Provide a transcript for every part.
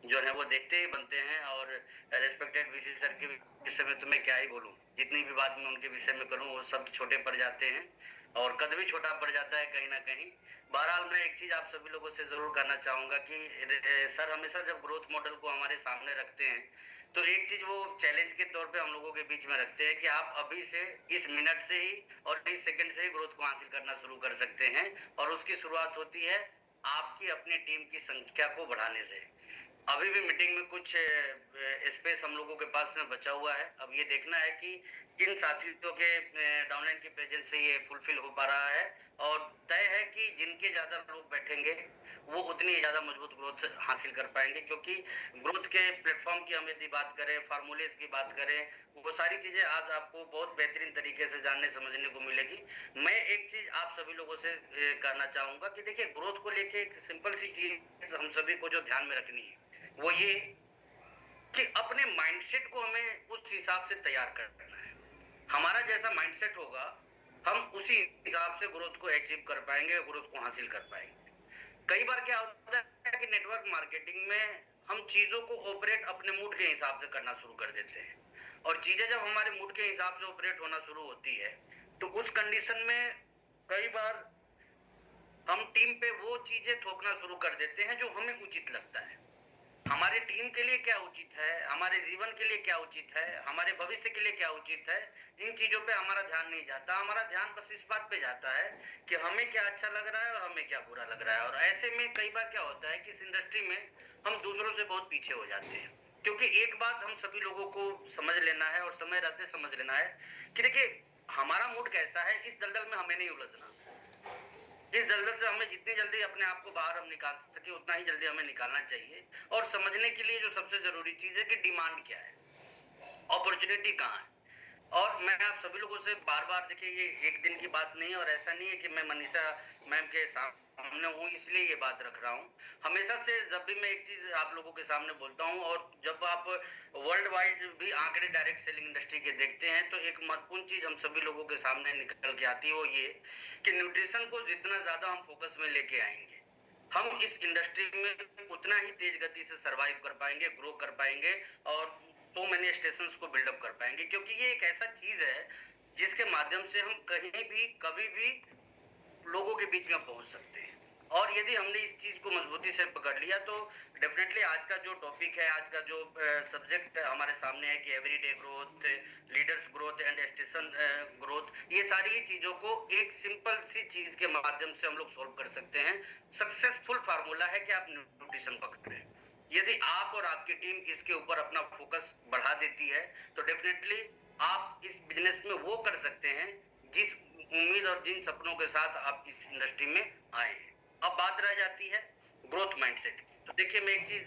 जो है वो देखते ही बनते हैं। और रेस्पेक्टेड वीसी सर के विषय में तो मैं क्या ही बोलूं, जितनी भी बात मैं उनके विषय में करूं वो शब्द छोटे पड़ जाते हैं और कद भी छोटा पड़ जाता है कहीं ना कहीं। बहरहाल मैं एक चीज आप सभी लोगों से जरूर कहना चाहूंगा कि सर हमेशा जब ग्रोथ मॉडल को हमारे सामने रखते हैं तो एक चीज वो चैलेंज के तौर पे हम लोगों के बीच में रखते हैं कि आप अभी से, इस मिनट से ही और इस सेकंड से ही ग्रोथ को हासिल करना शुरू कर सकते हैं। और उसकी शुरुआत होती है आपकी अपनी टीम की संख्या को बढ़ाने से। अभी भी मीटिंग में कुछ स्पेस हम लोगों के पास में बचा हुआ है। अब ये देखना है कि किन साथियों के डाउनलाइन की प्रेजेंस से ये फुलफिल हो पा रहा है। और तय है कि जिनके ज्यादा लोग बैठेंगे वो उतनी ज्यादा मजबूत ग्रोथ हासिल कर पाएंगे। क्योंकि ग्रोथ के प्लेटफॉर्म की हम यदि बात करें, फार्मूलेस की बात करें, वो सारी चीजें आज आपको बहुत बेहतरीन तरीके से जानने समझने को मिलेगी। मैं एक चीज आप सभी लोगों से कहना चाहूंगा कि देखिए, ग्रोथ को लेके एक सिंपल सी चीज हम सभी को जो ध्यान में रखनी है वो ये कि अपने माइंडसेट को हमें उस हिसाब से तैयार करना है। हमारा जैसा माइंडसेट होगा हम उसी हिसाब से ग्रोथ को अचीव कर पाएंगे, ग्रोथ को हासिल कर पाएंगे। कई बार क्या होता है कि नेटवर्क मार्केटिंग में हम चीजों को ऑपरेट अपने मूड के हिसाब से करना शुरू कर देते हैं। और चीजें जब हमारे मूड के हिसाब से ऑपरेट होना शुरू होती है तो उस कंडीशन में कई बार हम टीम पे वो चीजें थोपना शुरू कर देते हैं जो हमें उचित लगता है। हमारे टीम के लिए क्या उचित है, हमारे जीवन के लिए क्या उचित है, हमारे भविष्य के लिए क्या उचित है, इन चीजों पे हमारा ध्यान नहीं जाता। हमारा ध्यान बस इस बात पे जाता है कि हमें क्या अच्छा लग रहा है और हमें क्या बुरा लग रहा है। और ऐसे में कई बार क्या होता है कि इस इंडस्ट्री में हम दूसरों से बहुत पीछे हो जाते हैं। क्योंकि एक बात हम सभी लोगों को समझ लेना है और समय रहते समझ लेना है कि देखिए, हमारा मूड कैसा है इस दलदल में हमें नहीं उलझना। इस दलदल से हमें जितनी जल्दी अपने आप को बाहर हम निकाल सके उतना ही जल्दी हमें निकालना चाहिए। और समझने के लिए जो सबसे जरूरी चीज है कि डिमांड क्या है, अपॉर्चुनिटी कहाँ है। और मैं आप सभी लोगों से बार बार, देखिए ये एक दिन की बात नहीं है और ऐसा नहीं है कि मैं मनीषा मैम के सामने हूँ इसलिए ये बात रख रहा हूँ। हमेशा से जब भी मैं एक चीज आप लोगों के सामने बोलता हूँ और जब आप वर्ल्ड वाइड भी आंकड़े डायरेक्ट सेलिंग इंडस्ट्री के देखते हैं तो एक महत्वपूर्ण चीज हम सभी लोगों के सामने निकल के आती है, वो ये कि न्यूट्रिशन को जितना ज्यादा हम फोकस में लेके आएंगे हम इस इंडस्ट्री में उतना ही तेज गति से सरवाइव कर पाएंगे, ग्रो कर पाएंगे और तो मैनी स्टेशंस को बिल्डअप कर पाएंगे। क्योंकि ये एक ऐसा चीज है जिसके माध्यम से हम कहीं भी कभी भी लोगों के बीच में पहुंच सकते हैं। और यदि हमने इस चीज को मजबूती से पकड़ लिया तो डेफिनेटली आज का जो टॉपिक है, आज का जो सब्जेक्ट हमारे सामने है कि everyday growth, leaders growth and station growth, ये सारी चीजों को एक सिंपल सी चीज के माध्यम से हम लोग सोल्व कर सकते हैं। सक्सेसफुल फार्मूला है कि आप न्यूट्रिशन पकड़ें। यदि आप और आपकी टीम इसके ऊपर अपना फोकस बढ़ा देती है तो डेफिनेटली आप इस बिजनेस में वो कर सकते हैं जिस उम्मीद और जिन सपनों के साथ आप इस इंडस्ट्री में आए हैं। अब बात रह जाती है ग्रोथ माइंडसेट की। तो देखिए, मैं एक चीज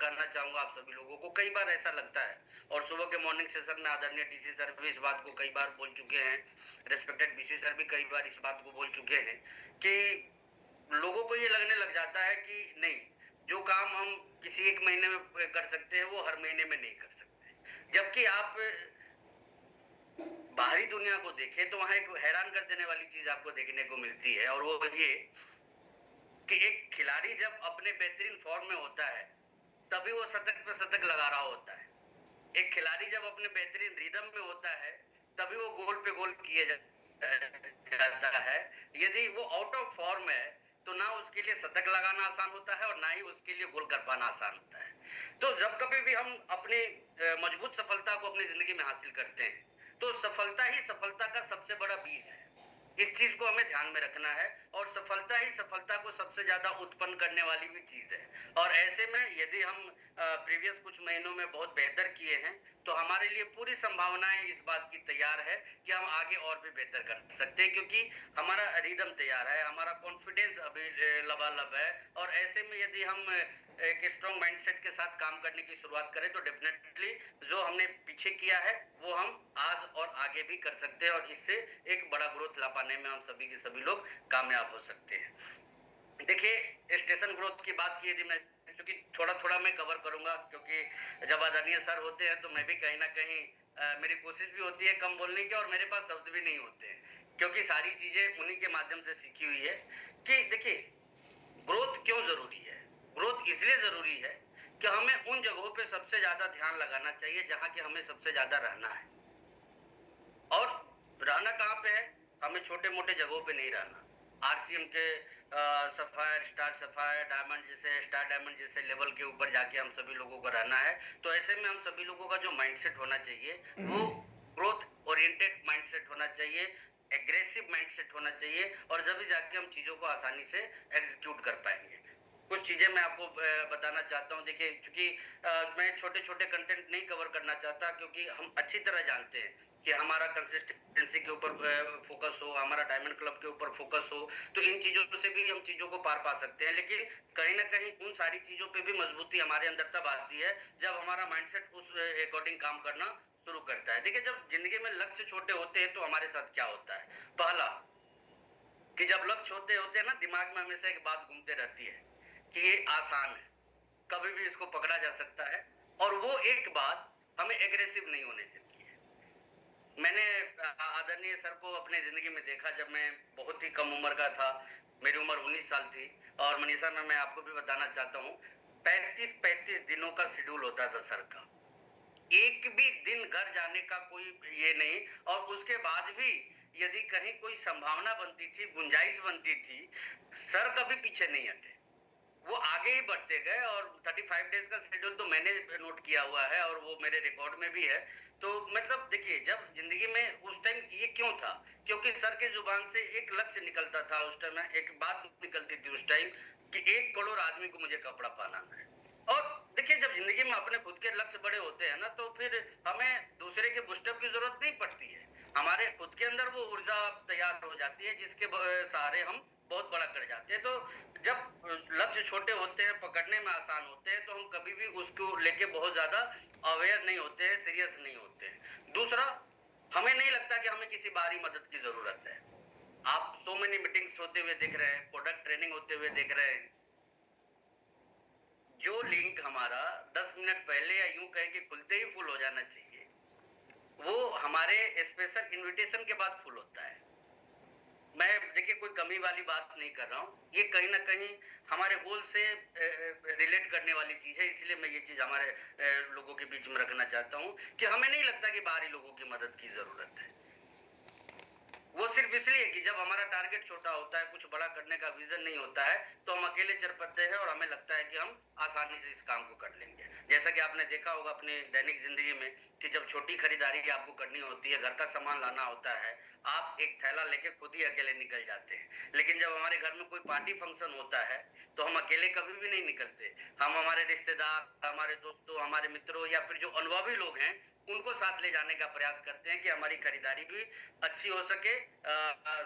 करना चाहूंगा आप सभी लोगों को। कई बार ऐसा लगता है और सुबह के मॉर्निंग सेशन में आदरणीय टीसी सर भी इस बात को कई बार बोल चुके हैं, रेस्पेक्टेड बीसी सर भी कई बार इस बात को बोल चुके हैं कि लोगों को ये लगने लग जाता है कि नहीं, जो काम हम किसी एक महीने में कर सकते हैं वो हर महीने में नहीं कर सकते। जबकि आप बाहरी दुनिया को देखें तो वहां एक हैरान कर देने वाली चीज आपको देखने को मिलती है और वो ये कि एक खिलाड़ी जब अपने बेहतरीन फॉर्म में होता है तभी वो शतक पे शतक लगा रहा होता है। एक खिलाड़ी जब अपने बेहतरीन रिदम में होता है तभी वो गोल पे गोल किए जाता है। यदि वो आउट ऑफ फॉर्म है तो ना उसके लिए शतक लगाना आसान होता है और ना ही उसके लिए गोल कर पाना आसान होता है। तो जब कभी भी हम अपनी मजबूत सफलता को अपनी जिंदगी में हासिल करते हैं तो सफलता ही सफलता का सबसे बड़ा बीज है। इस चीज को हमें ध्यान में रखना है। और सफलता ही सफलता को सबसे ज्यादा उत्पन्न करने वाली भी चीज है। और ऐसे में यदि हम प्रीवियस कुछ महीनों में बहुत बेहतर किए हैं तो हमारे लिए पूरी संभावनाएं इस बात की तैयार है कि हम आगे और भी बेहतर कर सकते हैं। क्योंकि हमारा रिदम तैयार है, हमारा कॉन्फिडेंस अभी लबालब है। और ऐसे में यदि हम एक स्ट्रॉन्ग माइंडसेट के साथ काम करने की शुरुआत करें तो डेफिनेटली जो हमने पीछे किया है वो हम आज और आगे भी कर सकते हैं और इससे एक बड़ा ग्रोथ ला पाने में हम सभी के सभी लोग कामयाब हो सकते हैं। देखिए, स्टेशन ग्रोथ की बात की यदि मैं, क्योंकि थोड़ा थोड़ा मैं कवर करूंगा, क्योंकि जब आदरणीय सर होते हैं तो मैं भी कहीं ना कहीं मेरी कोशिश भी होती है कम बोलने की और मेरे पास शब्द भी नहीं होते हैं, क्योंकि सारी चीजें उन्हीं के माध्यम से सीखी हुई है। कि देखिए, ग्रोथ क्यों जरूरी है? ग्रोथ इसलिए जरूरी है कि हमें उन जगहों पे सबसे ज्यादा ध्यान लगाना चाहिए जहां कि हमें सबसे ज्यादा रहना है। और रहना कहाँ पे है? हमें छोटे मोटे जगहों पे नहीं रहना। आरसीएम के सफायर, स्टार सफायर, डायमंड जैसे, स्टार डायमंड जैसे लेवल के ऊपर जाके हम सभी लोगों को रहना है। तो ऐसे में हम सभी लोगों का जो माइंडसेट होना चाहिए वो ग्रोथ ओरिएंटेड माइंडसेट होना चाहिए, एग्रेसिव माइंडसेट होना चाहिए, और जब भी जाके हम चीजों को आसानी से एग्जीक्यूट कर पाएंगे। कुछ चीजें मैं आपको बताना चाहता हूँ। देखिए, क्योंकि मैं छोटे छोटे कंटेंट नहीं कवर करना चाहता, क्योंकि हम अच्छी तरह जानते हैं कि हमारा कंसिस्टेंसी के ऊपर फोकस हो, हमारा डायमंड क्लब के ऊपर फोकस हो, तो इन चीजों से भी हम चीजों को पार पा सकते हैं। लेकिन कहीं ना कहीं उन सारी चीजों पे भी मजबूती हमारे अंदर तब आती है जब हमारा माइंडसेट उस अकॉर्डिंग काम करना शुरू करता है। देखिए, जब जिंदगी में लक्ष्य छोटे होते हैं तो हमारे साथ क्या होता है? पहला, कि जब लक्ष्य छोटे होते हैं ना, दिमाग में हमेशा एक बात घूमते रहती है कि ये आसान है, कभी भी इसको पकड़ा जा सकता है, और वो एक बात हमें एग्रेसिव नहीं होने देती है। मैंने आदरणीय सर को अपने जिंदगी में देखा जब मैं बहुत ही कम उम्र का था। मेरी उम्र 19 साल थी। और मनीषा मैं आपको भी बताना चाहता हूँ, 35-35 दिनों का शेड्यूल होता था सर का। एक भी दिन घर जाने का कोई ये नहीं। और उसके बाद भी यदि कहीं कोई संभावना बनती थी, गुंजाइश बनती थी, सर कभी पीछे नहीं हटे, वो आगे ही बढ़ते गए। और 35 डेज का शेड्यूल तो मैंने नोट किया हुआ है और वो मेरे रिकॉर्ड में भी है। तो मतलब देखिए, जब जिंदगी में उस टाइम ये क्यों था, क्योंकि सर के जुबान से एक लक्ष्य निकलता था उस टाइम, एक बात निकलती थी उस टाइम कि 1 करोड़ आदमी को मुझे कपड़ा पहनाना है। और देखिए, जब जिंदगी में अपने खुद के लक्ष्य बड़े होते हैं ना, तो फिर हमें दूसरे के बुस्टअप की जरूरत नहीं पड़ती है। हमारे खुद के अंदर वो ऊर्जा तैयार हो जाती है जिसके सहारे हम बहुत बड़ा कर जाते हैं। तो जब लक्ष्य छोटे होते हैं, पकड़ने में आसान होते हैं, तो हम कभी भी उसको लेके बहुत ज्यादा अवेयर नहीं होते हैं, सीरियस नहीं होते हैं। दूसरा, हमें नहीं लगता कि हमें किसी बाहरी मदद की जरूरत है। आप सो मेनी मीटिंग्स होते हुए देख रहे हैं, प्रोडक्ट ट्रेनिंग होते हुए देख रहे हैं, जो लिंक हमारा 10 मिनट पहले या यूं कहें कि खुलते ही फुल हो जाना चाहिए, वो हमारे स्पेशल इनविटेशन के बाद फुल होता है। मैं देखिए कोई कमी वाली बात नहीं कर रहा हूँ, ये कहीं ना कहीं हमारे गोल से रिलेट करने वाली चीज है, इसलिए मैं ये चीज हमारे लोगों के बीच में रखना चाहता हूँ कि हमें नहीं लगता कि बाहरी लोगों की मदद की जरूरत है। वो सिर्फ इसलिए कि जब हमारा टारगेट छोटा होता है, कुछ बड़ा करने का विजन नहीं होता है, तो हम अकेले चल पड़ते हैं और हमें लगता है कि हम आसानी से इस काम को कर लेंगे। जैसा कि आपने देखा होगा अपने दैनिक जिंदगी में कि जब छोटी खरीदारी आपको करनी होती है, घर का सामान लाना होता है, आप एक थैला लेके खुद ही अकेले निकल जाते हैं। लेकिन जब हमारे घर में कोई पार्टी फंक्शन होता है तो हम अकेले कभी भी नहीं निकलते। हम हमारे रिश्तेदार, हमारे दोस्तों, हमारे मित्रों या फिर जो अनुभवी लोग हैं उनको साथ ले जाने का प्रयास करते हैं कि हमारी खरीदारी भी अच्छी हो सके,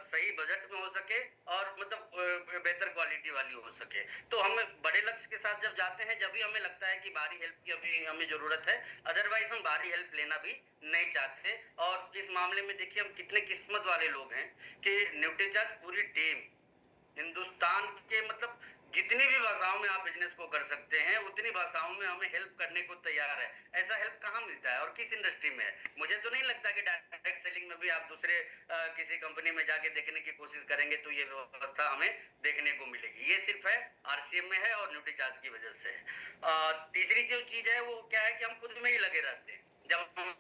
सही बजट में हो सके, और मतलब बेहतर क्वालिटी वाली हो सके। तो हम बड़े लक्ष्य के साथ जब जाते हैं, जब भी हमें लगता है कि बाहरी हेल्प की अभी हमें जरूरत है, अदरवाइज हम बाहरी हेल्प लेना भी नहीं चाहते। और इस मामले में देखिए हम कितने किस्मत वाले लोग हैं कि न्यूट्रीचार्ज पूरी टीम हिंदुस्तान के मतलब जितनी भी भाषाओं में आप बिजनेस को कर सकते हैं उतनी भाषाओं में हमें हेल्प करने को तैयार है। ऐसा हेल्प कहाँ मिलता है और किस इंडस्ट्री में है? मुझे तो नहीं लगता कि डायरेक्ट सेलिंग में भी आप दूसरे किसी कंपनी में जाके देखने की कोशिश करेंगे तो ये व्यवस्था हमें देखने को मिलेगी। ये सिर्फ है आरसीएम में है और न्यूट्रीचार्ज की वजह से है। तीसरी जो चीज है वो क्या है कि हम खुद में ही लगे रहते हैं। जब हम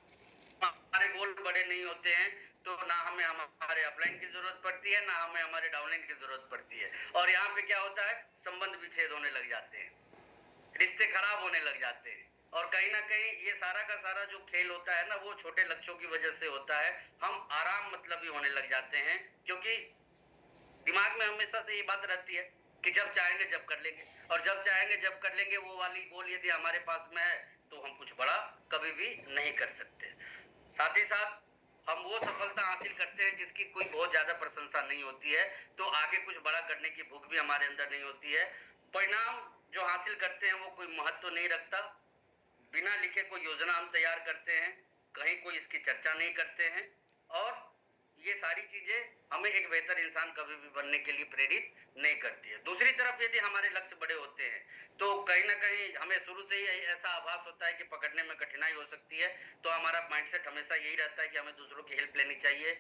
हमारे गोल बड़े नहीं होते हैं तो ना हमें हमारे अपलाइन की जरूरत पड़ती है, ना हमें हमारे डाउनलाइन की जरूरत पड़ती है। और यहाँ पे क्या होता है, संबंध विच्छेद होने लग जाते हैं, रिश्ते खराब होने लग जाते हैं। और कहीं ना कहीं ये सारा का सारा जो खेल होता है ना, वो छोटे लक्ष्यों की वजह से होता है। हम आराम मतलब ही होने लग जाते हैं, क्योंकि दिमाग में हमेशा से ये बात रहती है कि जब चाहेंगे जब कर लेंगे, और जब चाहेंगे जब कर लेंगे, वो वाली गोल यदि हमारे पास में है तो हम कुछ बड़ा कभी भी नहीं कर सकते। साथ ही साथ हम वो सफलता हासिल करते हैं जिसकी कोई बहुत ज्यादा प्रशंसा नहीं होती है, तो आगे कुछ बड़ा करने की भूख भी हमारे अंदर नहीं होती है। परिणाम जो हासिल करते हैं वो कोई महत्व नहीं रखता। बिना लिखे कोई योजना हम तैयार करते हैं, कहीं कोई इसकी चर्चा नहीं करते हैं, और ये सारी चीजें हमें एक बेहतर इंसान कभी भी बनने के लिए प्रेरित नहीं करती है। दूसरी तरफ यदि हमारे लक्ष्य बड़े होते हैं तो कहीं ना कहीं हमें शुरू से ही ऐसा आभास होता है कि पकड़ने में कठिनाई हो सकती है। तो हमारा माइंडसेट हमेशा यही रहता है कि हमें दूसरों की हेल्प लेनी चाहिए।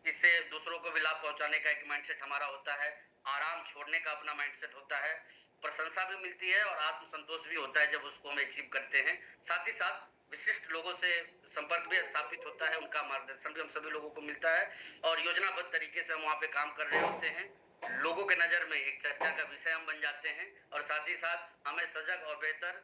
इससे दूसरों को भी लाभ पहुंचाने का एक माइंडसेट हमारा होता है। आराम छोड़ने का अपना माइंडसेट होता है। प्रशंसा भी मिलती है और आत्मसंतोष भी होता है जब उसको हम अचीव करते हैं। साथ ही साथ विशिष्ट लोगों से संपर्क भी स्थापित होता है, उनका मार्गदर्शन भी हम सभी लोगों को मिलता है और योजनाबद्ध तरीके से हम वहाँ पे काम कर रहे होते हैं। लोगों के नज़र में एक चर्चा का विषय हम बन जाते हैं और साथ ही साथ हमें सजग और बेहतर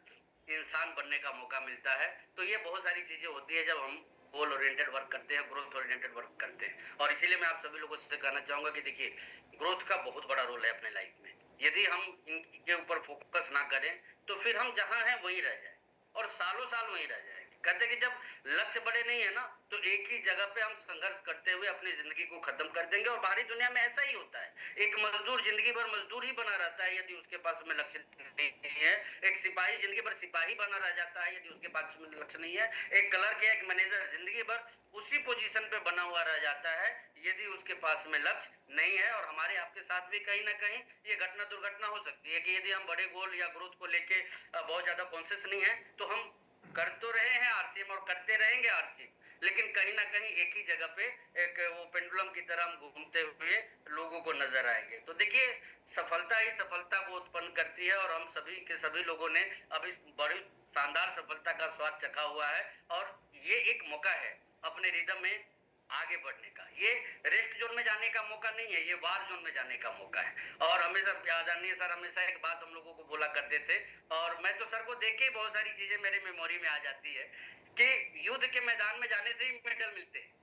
इंसान बनने का मौका मिलता है। तो ये बहुत सारी चीज़ें होती है जब हम गोल ओरिएंटेड वर्क करते हैं, ग्रोथ ओरिएंटेड वर्क करते हैं। और इसीलिए मैं आप सभी लोगों से कहना चाहूँगा कि देखिए, ग्रोथ का बहुत बड़ा रोल है अपने लाइफ में। यदि हम इनके ऊपर फोकस ना करें तो फिर हम जहाँ हैं वहीं रह जाए और सालों साल वहीं रह जाएंगे। कहते हैं कि जब लक्ष्य बड़े नहीं है ना, तो एक ही जगह पे हम संघर्ष करते हुए अपनी जिंदगी को खत्म कर देंगे और बाहरी दुनिया में ऐसा ही होता है। एक मजदूर जिंदगी भर मजदूर ही बना रहता है यदि उसके पास में लक्ष्य नहीं है। एक सिपाही जिंदगी भर सिपाही बना रह जाता है यदि उसके पास में लक्ष्य नहीं है। एक क्लर्क या एक मैनेजर जिंदगी भर उसी पोजीशन पे बना हुआ रह जाता है यदि उसके पास में लक्ष्य नहीं है। और हमारे आपके साथ भी कहीं ना कहीं ये घटना दुर्घटना हो सकती है कि यदि हम बड़े गोल या ग्रोथ को लेके बहुत ज्यादा कॉन्शियस नहीं है तो हम कर तो रहे हैं आरसीएम और करते रहेंगे आरसीएम, लेकिन कहीं ना कहीं एक ही जगह पे एक वो पेंडुलम की तरह हम घूमते हुए लोगों को नजर आएंगे। तो देखिए, सफलता ही सफलता को उत्पन्न करती है और हम सभी के सभी लोगों ने अब इस बड़ी शानदार सफलता का स्वाद चखा हुआ है और ये एक मौका है अपने रिदम में आगे बढ़ने का। ये रेस्ट जोन में जाने का मौका नहीं है, ये वार जोन में जाने का मौका है। और हमेशा आदरणीय सर हमेशा एक बात हम लोगों को बोला करते थे और मैं तो सर को देख के बहुत सारी चीजें मेरी मेमोरी में आ जाती है कि युद्ध के मैदान में जाने से ही मेडल मिलते हैं।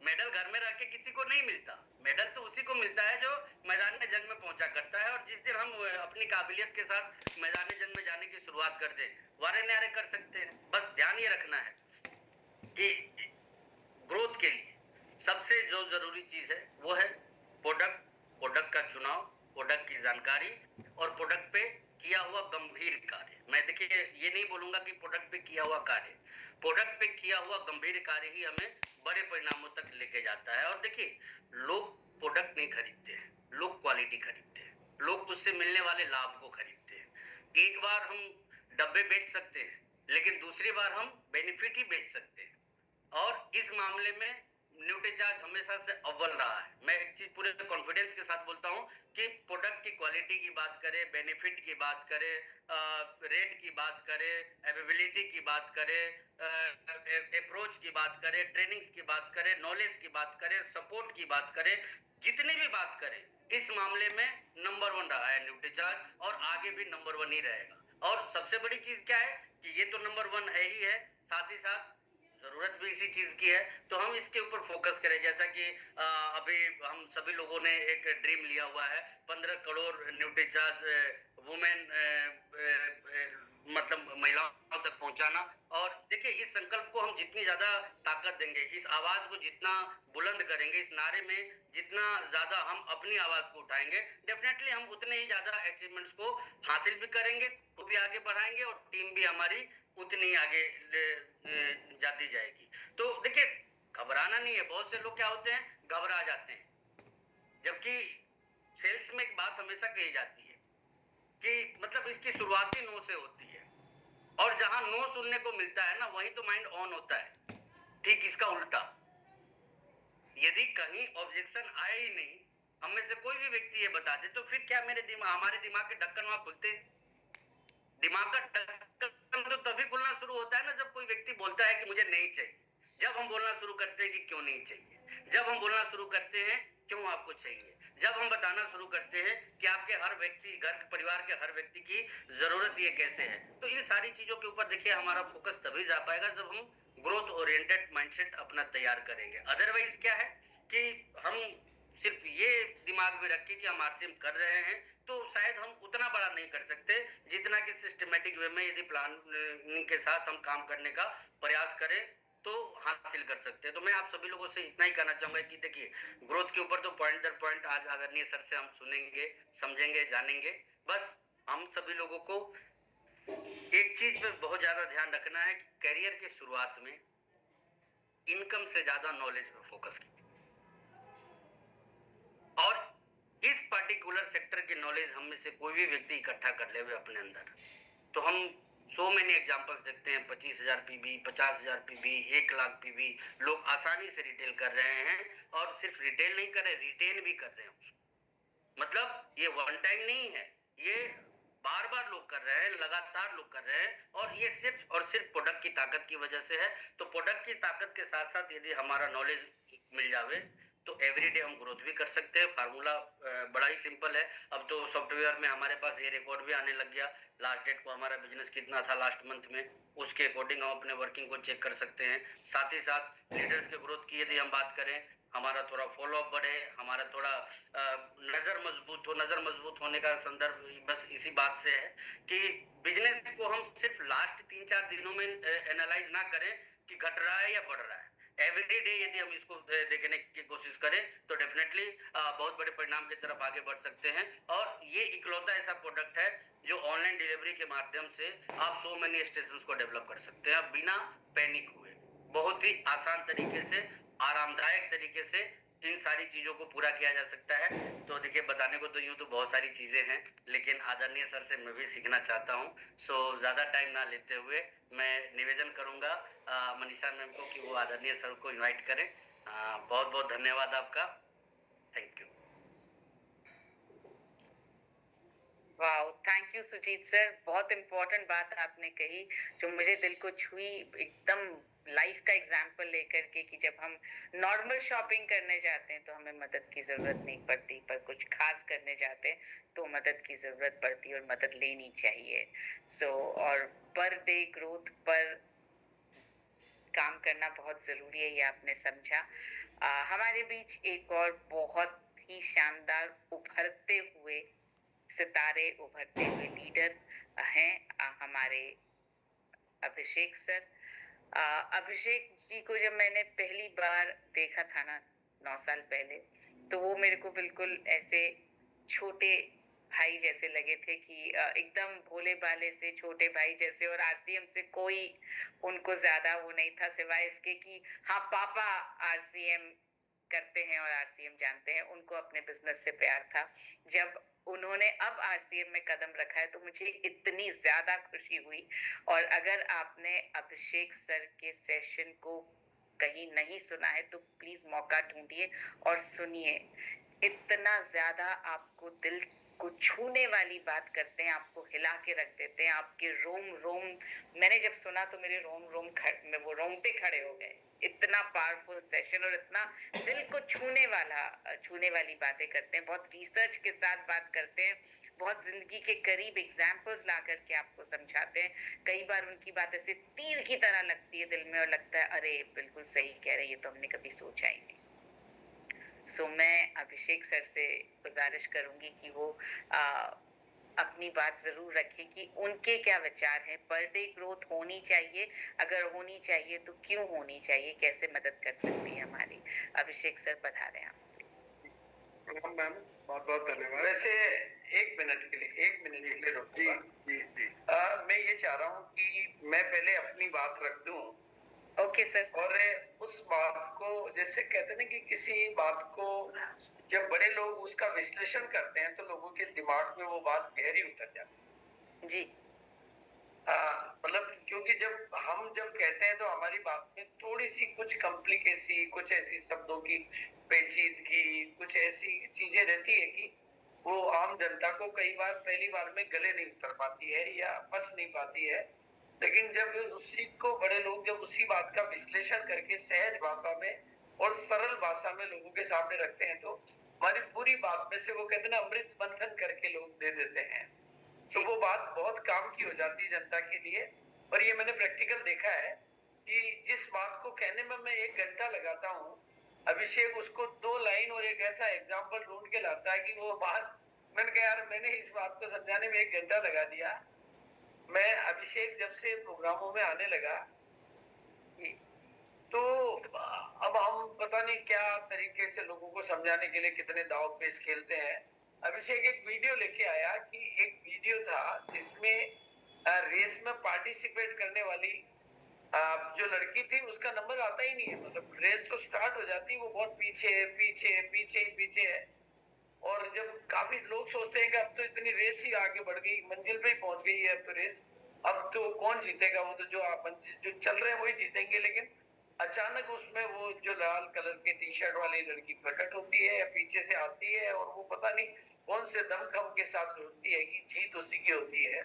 मेडल घर में रख के किसी को नहीं मिलता। मेडल तो उसी को मिलता है जो मैदान में जंग में पहुंचा करता है। और जिस दिन हम अपनी काबिलियत के साथ मैदान जंग में जाने की शुरुआत कर दे, वारे न्यारे कर सकते हैं। बस ध्यान ये रखना है कि ग्रोथ के लिए सबसे जो जरूरी चीज है वो है प्रोडक्ट, प्रोडक्ट का चुनाव, प्रोडक्ट की जानकारी और प्रोडक्ट पे किया हुआ गंभीर कार्य। मैं देखिए ये नहीं बोलूंगा कि प्रोडक्ट पे किया हुआ कार्य, प्रोडक्ट पे किया हुआ गंभीर कार्य ही हमें बड़े परिणामों तक लेके जाता है। और देखिए, लोग प्रोडक्ट नहीं खरीदते हैं, लोग क्वालिटी खरीदते हैं, लोग उससे मिलने वाले लाभ को खरीदते हैं। एक बार हम डब्बे बेच सकते हैं लेकिन दूसरी बार हम बेनिफिट ही बेच सकते हैं। और इस मामले में न्यूट्रीचार्ज हमेशा से अव्वल रहा है। मैं एक चीज पूरे कॉन्फिडेंस के साथ बोलता हूं कि प्रोडक्ट की क्वालिटी की बात करें, बेनिफिट की बात करें, रेट की बात करें, अवेलेबिलिटी की बात करें, अप्रोच की बात करें, ट्रेनिंग्स की बात करें, नॉलेज की बात करें, सपोर्ट की बात करें, जितनी भी बात करें, इस मामले में नंबर 1 रहा है न्यूट्रीचार्ज और आगे भी नंबर 1 ही रहेगा। और सबसे बड़ी चीज क्या है कि ये तो नंबर 1 है ही है, साथ ही साथ जरूरत भी इसी चीज की है। तो हम इसके ऊपर फोकस करें। जैसा कि अभी हम सभी लोगों ने एक ड्रीम लिया हुआ है 15 करोड़ न्यूट्रीचार्ज वुमेन मतलब महिलाओं तक पहुंचाना। और देखिए, इस संकल्प को हम जितनी ज्यादा ताकत देंगे, इस आवाज को जितना बुलंद करेंगे, इस नारे में जितना ज्यादा हम अपनी आवाज को उठाएंगे, डेफिनेटली हम उतने ही ज्यादा अचीवमेंट्स को हासिल भी करेंगे, वो भी आगे बढ़ाएंगे और टीम भी हमारी उतनी आगे जाती जाएगी। तो देखिए, घबराना नहीं है। बहुत से लोग क्या होते हैं, घबरा जाते हैं। जबकि सेल्स में एक बात हमेशा कही जाती है कि मतलब इसकी शुरुआत ही नो से होती है और जहां नो सुनने को मिलता है ना, वहीं तो माइंड ऑन होता है। ठीक इसका उल्टा, यदि कहीं ऑब्जेक्शन आए ही नहीं, हम में से कोई भी व्यक्ति ये बता दे, तो फिर क्या हमारे दिमाग के ढक्कन वहां खुलते हैं? दिमाग का ढक्कन तो तभी खुलना शुरू होता है ना जब कोई व्यक्ति बोलता है कि मुझे नहीं चाहिए। जब हम बोलना शुरू करते हैं कि क्यों नहीं चाहिए, जब हम बोलना शुरू करते हैं क्यों आपको चाहिए, जब हम बताना शुरू करते हैं कि आपके हर व्यक्ति, घर परिवार के हर व्यक्ति की जरूरत ये कैसे है, तो इन सारी चीजों के ऊपर देखिए हमारा फोकस तभी जा पाएगा जब हम ग्रोथ ओरिएंटेड माइंडसेट अपना तैयार करेंगे। अदरवाइज क्या है कि हम सिर्फ ये दिमाग में रखें कि हम आरसीएम कर रहे हैं तो शायद हम उतना बड़ा नहीं कर सकते जितना कि सिस्टमेटिक वे में यदि प्लानिंग के साथ हम काम करने का प्रयास करें तो हासिल कर सकते हैं। तो मैं आप सभी लोगों से इतना ही कहना चाहूंगा कि देखिए, ग्रोथ के ऊपर तो पॉइंट दर पॉइंट आज आदरणीय सर से हम सुनेंगे, समझेंगे, जानेंगे। बस हम सभी लोगों को एक चीज पे बहुत ज्यादा ध्यान रखना है कि करियर की शुरुआत में इनकम से ज्यादा नॉलेज पे फोकस कीजिए। और इस पर्टिकुलर सेक्टर की नॉलेज हम में से कोई भी व्यक्ति इकट्ठा कर ले अपने अंदर, तो हम सो मेनी एग्जांपल्स देखते हैं। 25,000 पीबी, 50,000 पीबी, 1 लाख पीबी लोग आसानी से रिटेल कर रहे हैं। और सिर्फ रिटेल नहीं कर रहे, रिटेन भी कर रहे हैं। मतलब ये वन टाइम नहीं है, ये बार बार लोग कर रहे हैं, लगातार लोग कर रहे हैं, और ये सिर्फ और सिर्फ प्रोडक्ट की ताकत की वजह से है। तो प्रोडक्ट की ताकत के साथ साथ यदि हमारा नॉलेज मिल जावे तो एवरीडे हम ग्रोथ भी कर सकते हैं। फार्मूला बड़ा ही सिंपल है। अब तो सॉफ्टवेयर में हमारे पास ये रिकॉर्ड भी आने लग गया, लास्ट डेट को हमारा बिजनेस कितना था लास्ट मंथ में, उसके अकॉर्डिंग हम अपने वर्किंग को चेक कर सकते हैं। साथ ही साथ लीडर्स के ग्रोथ की यदि हम बात करें, हमारा थोड़ा फॉलोअप बढ़े, हमारा थोड़ा नजर मजबूत हो। नजर मजबूत होने का संदर्भ बस इसी बात से है कि बिजनेस को हम सिर्फ लास्ट 3-4 दिनों में एनालाइज ना करें कि घट रहा है या बढ़ रहा है। एवरी डे यदि हम इसको देखने की कोशिश करें तो डेफिनेटली बहुत बड़े परिणाम की तरफ आगे बढ़ सकते हैं। और ये इकलौता ऐसा प्रोडक्ट है जो ऑनलाइन डिलीवरी के माध्यम से आप सो मेनी स्टेशन को डेवलप कर सकते हैं बिना पैनिक हुए, बहुत ही आसान तरीके से, आरामदायक तरीके से इन सारी चीजों को पूरा किया जा सकता है। तो देखिए, बताने को तो यूं तो बहुत सारी चीजें हैं, लेकिन आदरणीय सर से मैं भी सीखना चाहता हूँ। सो ज्यादा टाइम ना लेते हुए मैं निवेदन करूंगा मनीषा मैम को कि वो आदरणीय सर को इनवाइट करें। बहुत बहुत धन्यवाद आपका। Thank you. वाह, थैंक यू सुजीत सर। बहुत इम्पोर्टेंट बात आपने कही जो मुझे दिल को छुई, एकदम लाइफ का एग्जाम्पल लेकर के कि जब हम नॉर्मल शॉपिंग करने जाते हैं तो हमें मदद की जरूरत नहीं पड़ती, पर कुछ खास करने जाते हैं तो मदद की जरूरत पड़ती है और मदद लेनी चाहिए। और पर डे ग्रोथ पर काम करना बहुत जरूरी है, ये आपने समझा। हमारे बीच एक और बहुत ही शानदार उभरते हुए सितारे, उभरते हुए लीडर हैं हमारे अभिषेक सर। अभिषेक जी को जब मैंने पहली बार देखा था ना 9 साल पहले, तो वो मेरे को बिल्कुल ऐसे छोटे भाई जैसे लगे थे कि एकदम भोले भाले से छोटे भाई जैसे, और आरसीएम से कोई उनको ज्यादा वो नहीं था सिवाय इसके कि हाँ पापा आरसीएम करते हैं और आरसीएम जानते हैं। उनको अपने बिजनेस से प्यार था। जब उन्होंने अब आरसीएम में कदम रखा है तो मुझे इतनी ज्यादा खुशी हुई। और अगर आपने अभिषेक सर के सेशन को कहीं नहीं सुना है तो प्लीज मौका ढूंढिए और सुनिए। इतना ज्यादा आपको दिल को छूने वाली बात करते हैं, आपको हिला के रख देते हैं, आपके रोम रोम, मैंने जब सुना तो मेरे रोम रोम में वो रोंगटे खड़े हो गए। इतना पावरफुल सेशन और इतना दिल को छूने वाली बातें करते हैं, बहुत रिसर्च के साथ बात करते हैं, बहुत जिंदगी के करीब एग्जाम्पल्स ला करके आपको समझाते हैं। कई बार उनकी बात ऐसे तीर की तरह लगती है दिल में और लगता है अरे बिल्कुल सही कह रहे हैं, ये तो हमने कभी सोचा ही नहीं। मैं अभिषेक सर से गुजारिश करूंगी कि वो अपनी बात जरूर रखें कि उनके क्या विचार हैं। पर डे ग्रोथ होनी चाहिए, अगर होनी चाहिए तो क्यों होनी चाहिए, कैसे मदद कर सकती है हमारी। अभिषेक सर पधारें आप। मैम बहुत बहुत धन्यवाद। वैसे 1 मिनट के लिए रुकूंगा। जी जी। मैं ये चाह रहा हूँ कि मैं पहले अपनी बात रख दूं। Okay sir. और उस बात को, जैसे कहते हैं ना कि किसी बात को जब बड़े लोग उसका विश्लेषण करते हैं तो लोगों के दिमाग में वो बात गहरी उतर जाती है। जी। मतलब क्योंकि जब कहते हैं तो हमारी बात में थोड़ी सी कुछ कॉम्प्लिकेसी, कुछ ऐसी शब्दों की पेचीदगी, कुछ ऐसी चीजें रहती है कि वो आम जनता को कई बार पहली बार में गले नहीं उतर पाती है या पच नहीं पाती है। लेकिन जब उसी को बड़े लोग जब उसी बात का विश्लेषण करके सहज भाषा में और सरल भाषा में लोगों के सामने रखते हैं तो हमारी पूरी बात में से वो कहते हैं ना अमृत मंथन करके लोग दे देते हैं, तो वो बात बहुत काम की हो जाती है जनता के लिए। और ये मैंने प्रैक्टिकल देखा है कि जिस बात को कहने में मैं 1 घंटा लगाता हूँ, अभिषेक उसको 2 लाइन और एक ऐसा एग्जाम्पल ढूंढ के लाता है कि वो बात, मैंने कहा यार मैंने इस बात को समझाने में 1 घंटा लगा दिया। मैं अभिषेक जब से प्रोग्रामों में आने लगा तो अब हम पता नहीं क्या तरीके से लोगों को समझाने के लिए कितने दाव पेच खेलते हैं। अभिषेक एक वीडियो लेके आया कि एक वीडियो था जिसमें रेस में पार्टिसिपेट करने वाली जो लड़की थी उसका नंबर आता ही नहीं है। मतलब रेस तो स्टार्ट हो जाती है, वो बहुत पीछे है। और जब काफी लोग सोचते हैं कि अब तो इतनी रेस ही आगे बढ़ गई, मंजिल पे ही पहुंच गई है अब तो रेस, अब तो कौन जीतेगा, वो तो जो चल रहे हैं वही जीतेंगे। लेकिन अचानक उसमें वो जो लाल कलर की टी शर्ट वाली लड़की प्रकट होती है या पीछे से आती है और वो पता नहीं कौन से दमखम के साथ होती है कि जीत उसी की होती है,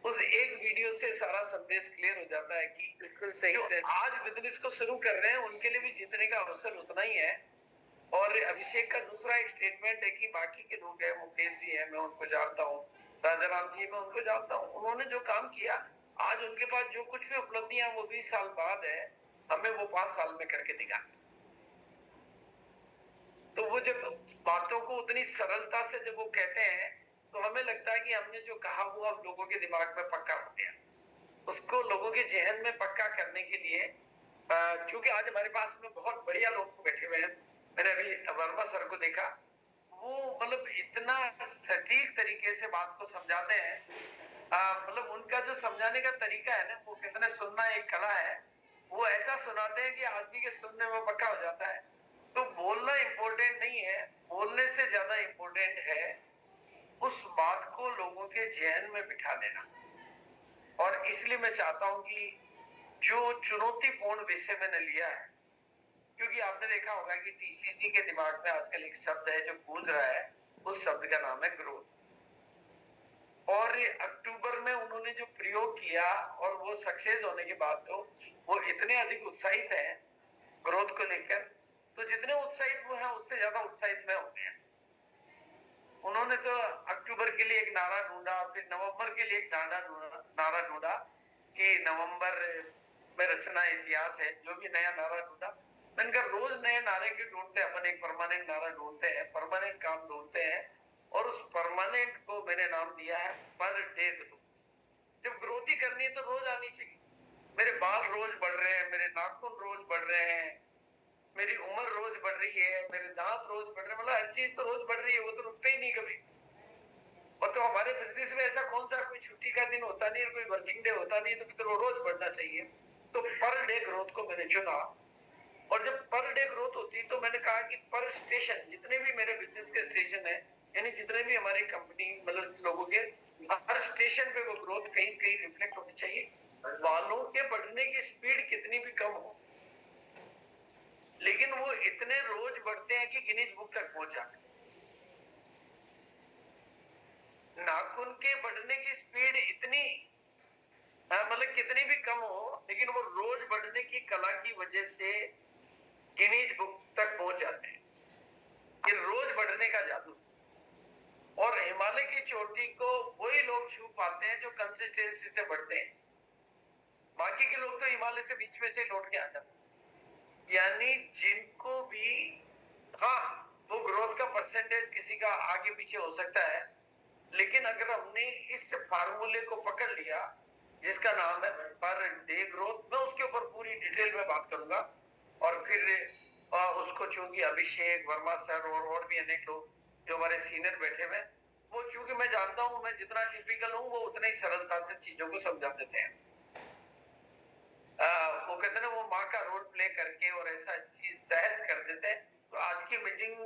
उस एक वीडियो से सारा संदेश क्लियर हो जाता है कि बिल्कुल सही जो सर। आज बिजनेस को शुरू कर रहे हैं उनके लिए भी जीतने का अवसर उतना ही है। और अभिषेक का दूसरा एक स्टेटमेंट है कि बाकी के लोग हैं, मुकेश जी है, मैं उनको जानता हूँ, राजाराम जी मैं उनको जानता हूँ, उन्होंने जो काम किया आज उनके पास जो कुछ भी उपलब्धियां वो 20 साल बाद है, हमें वो 5 साल में करके दिखा। तो वो जब बातों को उतनी सरलता से जब वो कहते हैं तो हमें लगता है कि हमने जो कहा वो अब लोगों के दिमाग में पक्का हो गया। उसको लोगों के जहन में पक्का करने के लिए क्योंकि आज हमारे पास में बहुत बढ़िया लोग बैठे हुए हैं। मैंने अभी वर्मा सर को देखा, वो मतलब इतना सटीक तरीके से बात को समझाते हैं। मतलब उनका जो समझाने का तरीका है ना, वो कितने सुनना एक कला है। वो ऐसा सुनाते हैं कि आदमी के सुनने में पक्का हो जाता है। तो बोलना इम्पोर्टेंट नहीं है, बोलने से ज्यादा इम्पोर्टेंट है उस बात को लोगों के जहन में बिठा देना। और इसलिए मैं चाहता हूं कि जो चुनौतीपूर्ण विषय मैंने लिया है, क्योंकि आपने देखा होगा कि टीसीजी के दिमाग में आजकल एक शब्द है जो गूंज रहा है, उस शब्द का नाम है ग्रोथ। और अक्टूबर में उन्होंने जो प्रयोग किया और वो सक्सेस होने के बाद तो वो इतने अधिक उत्साहित हैं ग्रोथ को लेकर, तो जितने उत्साहित वो हैं उससे ज्यादा उत्साहित मैं हो गया। उन्होंने तो अक्टूबर के लिए एक नारा ढूंढा, फिर नवंबर के लिए एक नारा ढूंढा कि नवंबर में रचना इतिहास है, जो भी नया नारा ढूंढा। मैंने कहा रोज नए नारे क्यों ढूंढते हैं, अपन एक परमानेंट नारा ढूंढते हैं, परमानेंट काम ढूंढते हैं। और उस परमानेंट को मैंने नाम दिया है पर डे ग्रोथ। जब ग्रोथ ही करनी है तो रोज आनी चाहिए। मेरे बाल रोज बढ़ रहे हैं, मेरे नाखून रोज बढ़ रहे हैं, मेरी उम्र रोज बढ़ रही है, मेरे दांत रोज बढ़ रहे हैं, मतलब हर चीज तो रोज बढ़ रही है, वो तो रुकते ही नहीं कभी। और तो हमारे बिजनेस में ऐसा कौन सा कोई छुट्टी का दिन होता नहीं है, कोई वर्किंग डे होता नहीं है, तो फिर वो रोज बढ़ना चाहिए। तो पर डे ग्रोथ को मैंने चुना। और जब पर डे ग्रोथ होती तो मैंने कहा कि पर स्टेशन, जितने भी मेरे बिजनेस के स्टेशन है, यानी जितने भी हमारी कंपनी मतलब लोगों के, हर स्टेशन पे वो ग्रोथ कहीं कहीं रिफ्लेक्ट होनी चाहिए। बालों के बढ़ने की स्पीड कितनी भी कम हो, लेकिन वो इतने रोज बढ़ते हैं कि गिनीज बुक तक पहुंच जाते हैं। नाखून के बढ़ने की स्पीड इतनी मतलब कितनी भी कम हो, लेकिन वो रोज बढ़ने की कला की वजह से गिनीज बुक तक पहुंच जाते हैं। ये रोज बढ़ने का जादू। और हिमालय की चोटी को वही लोग छू पाते हैं जो कंसिस्टेंसी से बढ़ते हैं। बाकी के लोग तो हिमालय से बीच में से लौट के आ जाते हैं। यानी जिनको भी, हाँ वो ग्रोथ का परसेंटेज किसी का आगे पीछे हो सकता है, लेकिन अगर हमने इस फार्मूले को पकड़ लिया जिसका नाम है पर डे ग्रोथ, मैं उसके ऊपर पूरी डिटेल में बात करूंगा। और फिर उसको चूंकि अभिषेक वर्मा सर और भी अनेक लोग जो हमारे सीनियर बैठे हुए, वो चूंकि मैं जानता हूं मैं जितना टिपिकल हूं वो उतना ही सरलता से चीजों को समझा देते हैं। वो कहते हैं ना, वो माँ का रोल प्ले करके और ऐसा चीज सहज कर देते हैं। तो आज की मीटिंग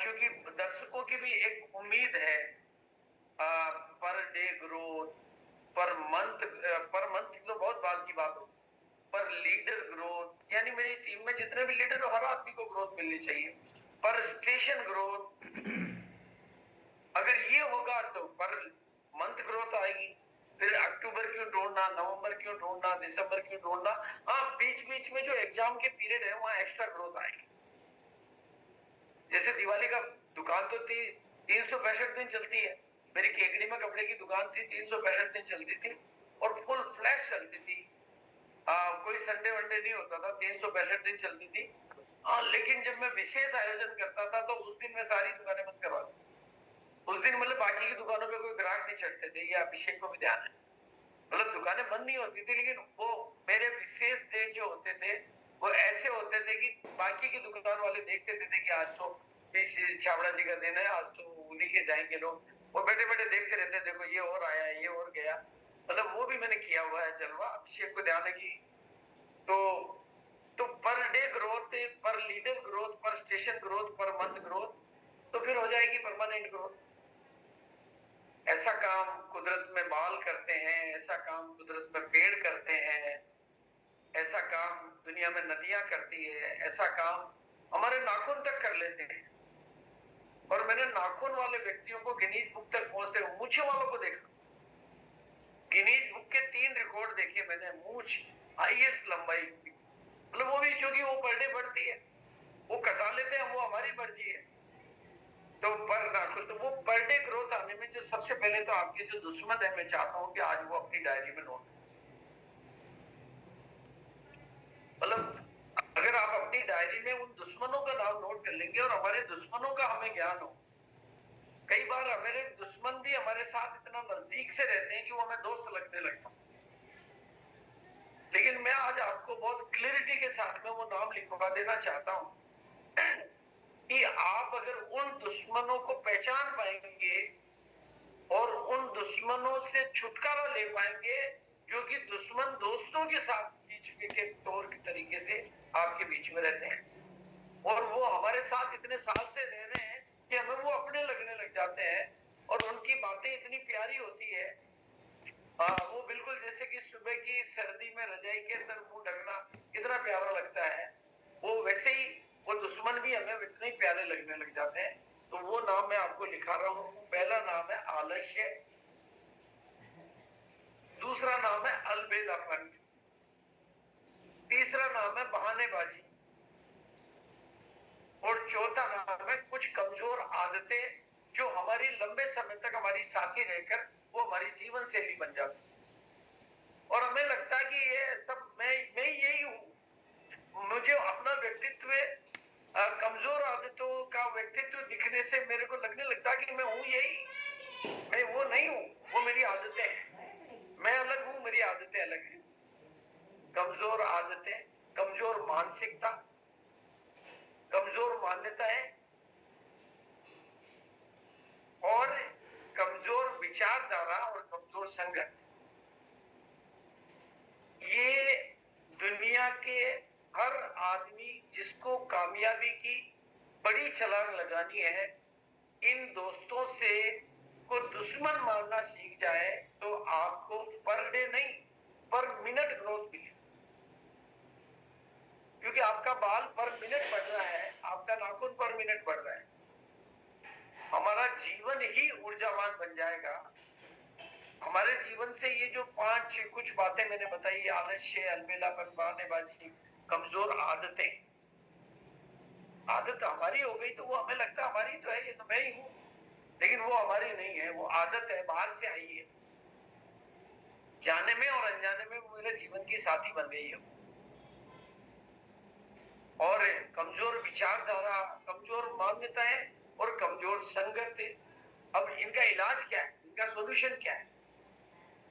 चूंकि दर्शकों की भी एक उम्मीद है per day growth, per month तो बहुत बात की बात होती, पर लीडर ग्रोथ, यानी मेरी टीम में जितने भी लीडर हो हर आदमी को ग्रोथ मिलनी चाहिए। पर स्टेशन ग्रोथ, अगर ये होगा तो पर मंथ ग्रोथ आएगी। फिर अक्टूबर क्यों ढूंढना, नवंबर क्यों ढूंढना, दिसंबर क्यों ढूंढना। हाँ बीच बीच में जो एग्जाम के पीरियड है वहां एक्स्ट्रा ग्रोथ आएगी। जैसे दिवाली का दुकान तो 365 दिन चलती है, मेरी केकड़ी में कपड़े की दुकान थी, 365 दिन चलती थी और फुल फ्लैश चलती थी। कोई संडे वनडे नहीं होता था, 365 दिन चलती थी। लेकिन जब मैं विशेष आयोजन करता था तो उस दिन मैं सारी दुकानें बंद करवा दी। उस दिन मतलब बाकी की दुकानों पे कोई ग्राहक नहीं चढ़ते थे, ये अभिषेक को भी ध्यान है। मतलब दुकानें बंद नहीं होती थी, लेकिन वो मेरे विशेष दिन जो होते थे वो ऐसे होते थे कि बाकी की दुकान वाले देखते थे कि आज तो छाबड़ा जी का दिन है, आज तो उन्हीं के जाएंगे लोग, वो बैठे बैठे देखते रहते, देखो ये और आया ये और गया। मतलब वो भी मैंने किया हुआ है जलवा। अभिषेक को ध्यान है कि तो पर डे ग्रोथ, पर लीडर ग्रोथ, पर station growth, per month growth, तो फिर हो जाएगी परमानेंट ग्रोथ। ऐसा काम कुदरत में बाल करते हैं, ऐसा काम कुदरत में पेड़ करते हैं, ऐसा काम दुनिया में नदियां करती है, ऐसा काम हमारे नाखून तक कर लेते हैं। और मैंने नाखून वाले व्यक्तियों को गिनीज बुक तक पहुंचते हुए मूछे वालों को देखा। गिनीज बुक के 3 रिकॉर्ड देखे मैंने, मूछ हाईएस्ट लंबाई, मतलब वो भी क्योंकि वो पर डे बढ़ती है, वो कटा लेते हैं, वो हमारी मर्जी है। तो पर नाखून, तो वो पर डे ग्रोथ आने में जो सबसे पहले तो आपके जो दुश्मन है, मैं चाहता हूं कि आज वो अपनी डायरी में नोट, मतलब अगर आप अपनी डायरी में उन दुश्मनों का नाम नोट कर लेंगे और हमारे दुश्मनों का हमें ज्ञान हो। कई बार हमारे दुश्मन भी हमारे साथ इतना नजदीक से रहते हैं कि वो हमें दोस्त लगने लगता, लेकिन मैं आज आपको बहुत क्लियरिटी के साथ में वो नाम लिखवा देना चाहता हूं कि आप अगर उन दुश्मनों को पहचान पाएंगे और उन दुश्मनों से छुटकारा ले पाएंगे, जो कि दुश्मन दोस्तों के साथ बीच में के तौर के तरीके से आपके बीच में रहते हैं, और वो हमारे साथ इतने साल से रह रहे हैं कि हमें वो अपने लगने लग जाते हैं, और उनकी बातें इतनी प्यारी होती है। वो बिल्कुल जैसे कि सुबह की सर्दी में रजाई के अंदर मुंह ढकना कितना प्यारा लगता है, वो वैसे ही वो दुश्मन भी हमें इतने प्यारे लगने लग जाते हैं। तो वो नाम मैं आपको लिखा रहा हूं। पहला नाम है आलस्य, दूसरा नाम है अलबेलापन, तीसरा नाम है बहानेबाजी, और चौथा नाम है कुछ कमजोर आदतें जो हमारी लंबे समय तक हमारी साथी रहकर वो हमारी जीवन शैली बन जाती है, और हमें लगता है कि ये सब मैं यही हूं। मुझे अपना व्यक्तित्व कमजोर आदतों का व्यक्तित्व दिखने से मेरे को लगने लगता है कि मैं हूं यही, मैं वो नहीं हूं, वो मेरी आदतें हैं। मैं अलग हूं, मेरी आदतें अलग हैं। कमजोर आदतें, कमजोर मानसिकता, कमजोर मान्यताएं और कमजोर विचारधारा और कमजोर संगत, ये दुनिया के हर आदमी जिसको कामयाबी की बड़ी छलांग लगानी है, इन दोस्तों से को दुश्मन मानना सीख जाए तो आपको पर डे नहीं पर मिनट ग्रोथ मिले, क्योंकि आपका बाल पर मिनट बढ़ रहा है, आपका नाखून पर मिनट बढ़ रहा है, हमारा जीवन ही ऊर्जावान बन जाएगा। हमारे जीवन से ये जो 5 कुछ बातें मैंने बताई, आलस्य, अलबेलापन, बहानेबाजी, कमजोर आदतें, आदत हमारी हो गई तो वो हमें लगता है हमारी तो है, ये तो मैं ही हूं, लेकिन वो हमारी नहीं है, वो आदत है, बाहर से आई है। जाने में और अनजाने में वो मेरे जीवन की साथी बन गई है। और कमजोर विचारधारा, कमजोर मान्यताएं और कमजोर संगत, अब इनका इलाज क्या है, इनका सॉल्यूशन क्या है?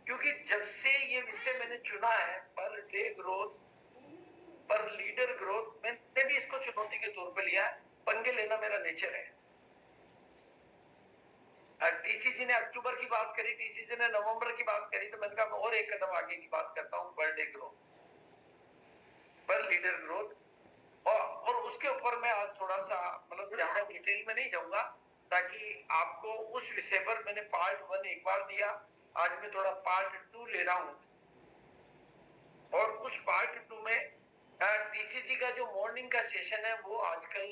क्योंकि जब से ये विषय मैंने चुना है, पर डे ग्रोथ, पर लीडर ग्रोथ, मैंने भी इसको चुनौती के तौर पे लिया है। पंगे लेना मेरा नेचर है। टीसीजी ने अक्टूबर की बात करी, टीसीजी ने नवंबर की बात करी, तो मैंने कहा और एक कदम आगे की बात करता हूं, पर डे ग्रोथ, पर लीडर ग्रोथ, और उसके ऊपर मैं आज थोड़ा सा मतलब ज्यादा डिटेल में नहीं जाऊंगा, ताकि आपको उस विषय पर मैंने पार्ट 1 एक बार दिया, आज मैं थोड़ा पार्ट 2 ले रहा हूं, और उस पार्ट 2 में टीसीजी का जो मॉर्निंग का सेशन है, वो आजकल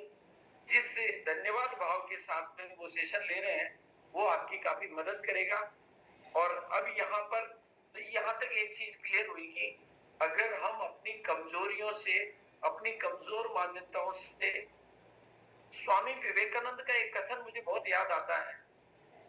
जिस धन्यवाद भाव के साथ में वो सेशन ले रहे हैं, वो आपकी काफी मदद करेगा। और अब यहाँ पर तो यहाँ तक एक चीज क्लियर हुई कि अगर हम अपनी कमजोरियों से, अपनी कमजोर मान्यताओं से, स्वामी विवेकानंद का एक कथन मुझे बहुत याद आता है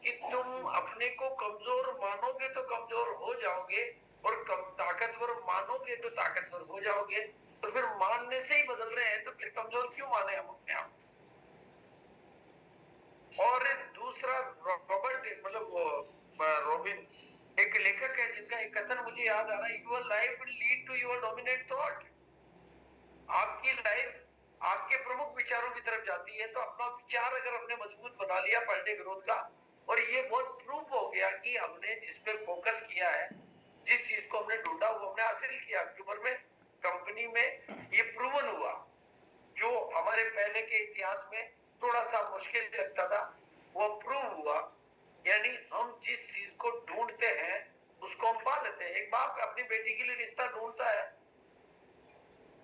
कि तुम अपने को कमजोर मानोगे तो कमजोर हो जाओगे, और ताकतवर मानोगे तो ताकतवर हो जाओगे। तो फिर मानने से ही बदल रहे हैं, तो फिर कमजोर क्यों माने हम अपने आप? और दूसरा रॉबर्ट, मतलब रॉबिन, एक लेखक है जिनका एक कथन मुझे याद आ रहा है, your life will lead to your dominant thought. आपकी लाइफ आपके प्रमुख विचारों की तरफ जाती है, तो अपना विचार अगर हमने मजबूत बना लिया पर डे ग्रोथ का, और ये बहुत प्रूफ हो गया कि हमने जिस पे फोकस किया है, जिस चीज को हमने ढूंढा वो हमने हासिल किया। अक्टूबर में कंपनी में ये प्रूवन हुआ, जो हमारे पहले के इतिहास में थोड़ा सा मुश्किल लगता था, वो प्रूव हुआ। यानी हम जिस चीज को ढूंढते हैं उसको हम पा लेते हैं। एक बाप अपनी बेटी के लिए रिश्ता ढूंढता है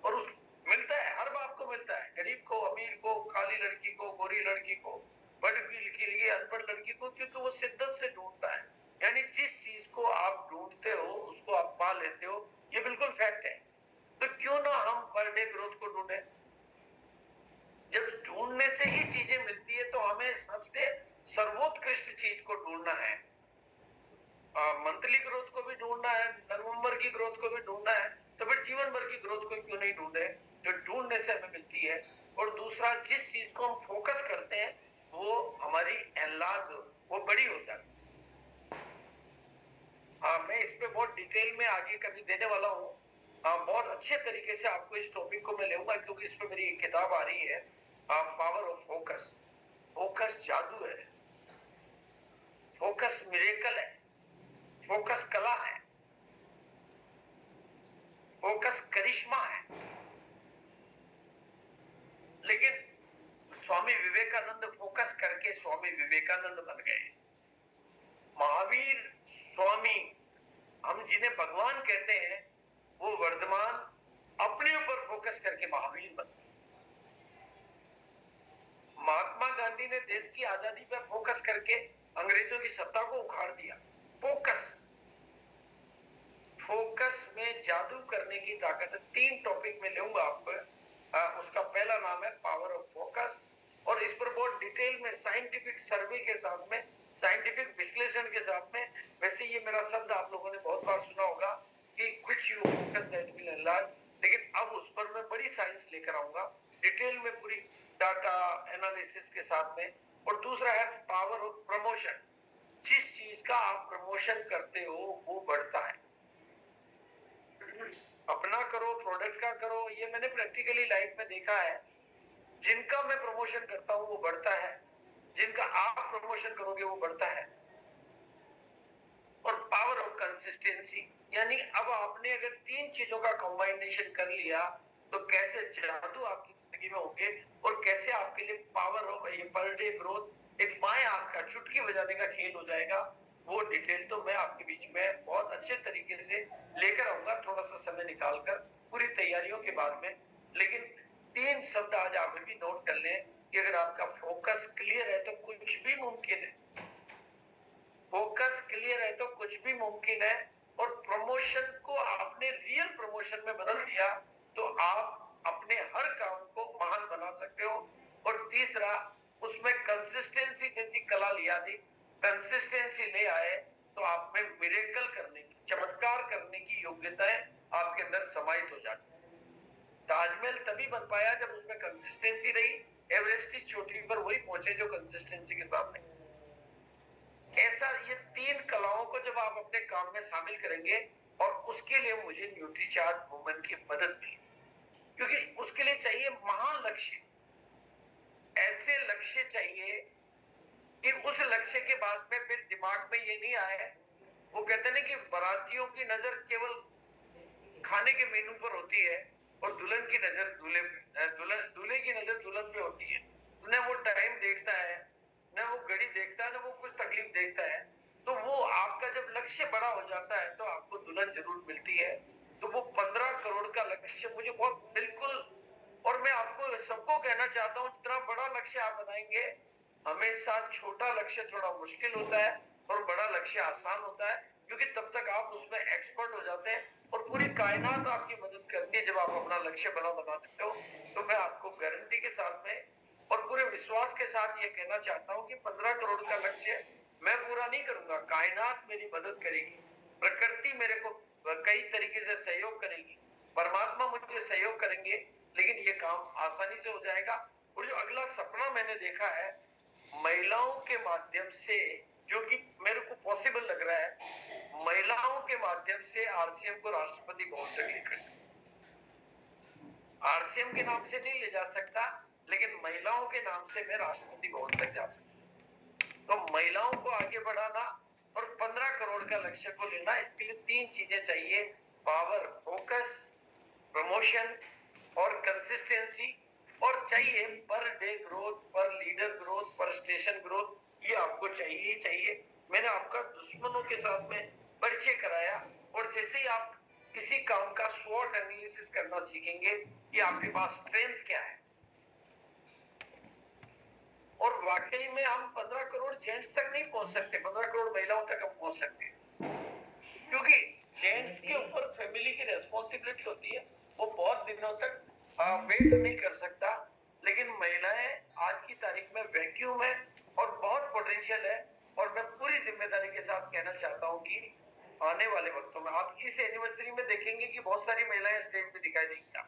और उस मिलता है, हर बाप को मिलता है, गरीब को, अमीर को, काली लड़की को, गोरी लड़की को, पढ़ के लिए अनपढ़ लड़की को, क्योंकि वो शिद्दत से ढूंढता है। यानी जिस चीज को आप ढूंढते हो उसको आप पा लेते हो, ये बिल्कुल फैक्ट है। तो क्यों ना हम पर डे ग्रोथ को ढूंढे। जब ढूंढने से ही चीजें मिलती है तो हमें सबसे सर्वोत्कृष्ट चीज को ढूंढना है। मंथली ग्रोथ को भी ढूंढना है, नवंबर की ग्रोथ को भी ढूंढना है, तो फिर जीवन भर की ग्रोथ को क्यों नहीं ढूंढे जो ढूंढने से हमें मिलती है। और दूसरा, जिस चीज को हम फोकस करते हैं वो हमारी एनलार्ज, वो बड़ी हो जाती है। मैं इस पे बहुत डिटेल में आगे कभी देने वाला हूँ। बहुत अच्छे तरीके से आपको इस टॉपिक को मैं लेऊंगा, क्योंकि इस पे मेरी एक किताब आ रही है, पावर ऑफ फोकस। फोकस जादू है, फोकस मिरेकल है, फोकस कला है, फोकस करिश्मा है। लेकिन स्वामी विवेकानंद फोकस करके स्वामी विवेकानंद बन गए। महावीर स्वामी, हम जिन्हें भगवान कहते हैं, वो वर्धमान अपने ऊपर फोकस करके महावीर बन गए। महात्मा गांधी ने देश की आजादी पर फोकस करके अंग्रेजों की सत्ता को उखाड़ दिया। फोकस, फोकस में जादू करने की ताकत है। 3 टॉपिक में लूंगा आपको। उसका पहला नाम है पावर ऑफ फोकस, और इस पर बहुत डिटेल में साइंटिफिक सर्वे के साथ में, साइंटिफिक विश्लेषण के साथ में, वैसे ये मेरा शब्द आप लोगों ने बहुत बार सुना होगा कि कुछ you focus that will enlarge, लेकिन अब उस पर मैं बड़ी साइंस लेकर आऊंगा, डिटेल में पूरी डाटा एनालिसिस के साथ में। और दूसरा है पावर ऑफ प्रमोशन। जिस चीज का आप प्रमोशन करते हो वो बढ़ता है। अपना करो, प्रोडक्ट का करो, ये मैंने प्रैक्टिकली लाइफ में देखा है। जिनका मैं प्रमोशन करता हूं वो बढ़ता है, जिनका आप प्रमोशन करोगे वो बढ़ता है। और पावर ऑफ कंसिस्टेंसी, यानी अब आपने अगर 3 चीजों का कॉम्बाइनेशन कर लिया तो कैसे जादू आपकी जिंदगी में होंगे, और कैसे आपके लिए पावर ऑफ ये पर डे ग्रोथ एक बाएं आंख का चुटकी बजाने का खेल हो जाएगा। वो डिटेल तो मैं आपके बीच में बहुत अच्छे तरीके से लेकर आऊंगा, थोड़ा सा समय निकालकर पूरी तैयारियों के बाद में। लेकिन 3 शब्द आज आप भी नोट कर लें कि अगर आपका फोकस क्लियर है तो कुछ भी मुमकिन है। फोकस क्लियर है तो कुछ भी मुमकिन है। और प्रमोशन को आपने रियल प्रमोशन में बदल दिया तो आप अपने हर काम को महान बना सकते हो। और तीसरा, उसमें कंसिस्टेंसी जैसी कला लिया दी, कंसिस्टेंसी ले आए तो आप में मिरेकल करने की, चमत्कार करने की योग्यताएं आपके अंदर समाहित हो जाती है। ताजमहल तभी बन पाया जब उसमें कंसिस्टेंसी रही। एवरेस्ट की चोटी पर वही पहुंचे जो कंसिस्टेंसी के साथ नहीं। ऐसा ये 3 कलाओं को जब आप अपने काम में शामिल करेंगे, और उसके लिए मुझे न्यूट्रीचार्ज वुमन की मदद मिली, क्योंकि उसके लिए चाहिए महान लक्ष्य। ऐसे लक्ष्य चाहिए कि उस लक्ष्य के बाद में फिर दिमाग में ये नहीं आए। वो कहते हैं ना कि बारातियों की नजर केवल खाने के मेनू पर होती है और दुल्हन की नजर दूल्हे पे, दूल्हे की नजर दुल्हन पे होती है। न वो टाइम देखता है, न वो घड़ी देखता है, न वो कुछ तकलीफ देखता है। तो वो आपका जब लक्ष्य बड़ा हो जाता है तो आपको दुल्हन जरूर मिलती है। तो वो 15 करोड़ का लक्ष्य मुझे बहुत बिल्कुल, और मैं आपको सबको कहना चाहता हूँ, जितना बड़ा लक्ष्य आप बनाएंगे, हमेशा छोटा लक्ष्य थोड़ा मुश्किल होता है और बड़ा लक्ष्य आसान होता है, क्योंकि तब तक आप उसमें एक्सपर्ट हो जाते हैं और पूरी कायनात आपकी मदद करती है। जब आप अपना लक्ष्य बना देते हो तो मैं आपको गारंटी के साथ में और पूरे विश्वास के साथ ये कहना चाहता हूँ कि 15 करोड़ का लक्ष्य मैं पूरा नहीं करूंगा, कायनात मेरी मदद करेगी, प्रकृति मेरे को कई तरीके से सहयोग करेगी, परमात्मा मुझे सहयोग करेंगे, लेकिन ये काम आसानी से हो जाएगा। और जो अगला सपना मैंने देखा है महिलाओं के माध्यम से, जो कि मेरे को पॉसिबल लग रहा है, महिलाओं के माध्यम से आरसीएम को राष्ट्रपति भवन तक लेकर, आरसीएम के नाम से नहीं ले जा सकता, लेकिन महिलाओं के नाम से मैं राष्ट्रपति भवन तक जा सकता। तो महिलाओं को आगे बढ़ाना और 15 करोड़ का लक्ष्य को लेना, इसके लिए 3 चीजें चाहिए, पावर, फोकस, प्रमोशन और कंसिस्टेंसी, और चाहिए पर डे ग्रोथ, पर लीडर ग्रोथ, पर स्टेशन ग्रोथ। ये आपको चाहिए ही चाहिए। मैंने आपका दुश्मनों के साथ में परिचय कराया, और जैसे ही आप किसी काम का स्वॉट एनालिसिस करना सीखेंगे कि आपके पास स्ट्रेंथ क्या है और वाकई में हम 15 करोड़ जेंट्स तक नहीं पहुंच सकते, 15 करोड़ महिलाओं तक हम पहुंच सकते हैं, क्योंकि जेंट्स के ऊपर फैमिली की रेस्पॉन्सिबिलिटी होती है, वो बहुत दिनों तक वेट नहीं कर सकता। लेकिन महिलाएं आज की तारीख में वैक्यूम है और बहुत पोटेंशियल है। और मैं पूरी जिम्मेदारी के साथ कहना चाहता हूं कि आने वाले वक्तों में आप इस एनिवर्सरी में देखेंगे कि बहुत सारी महिलाएं स्टेज पे दिखाई देंगी।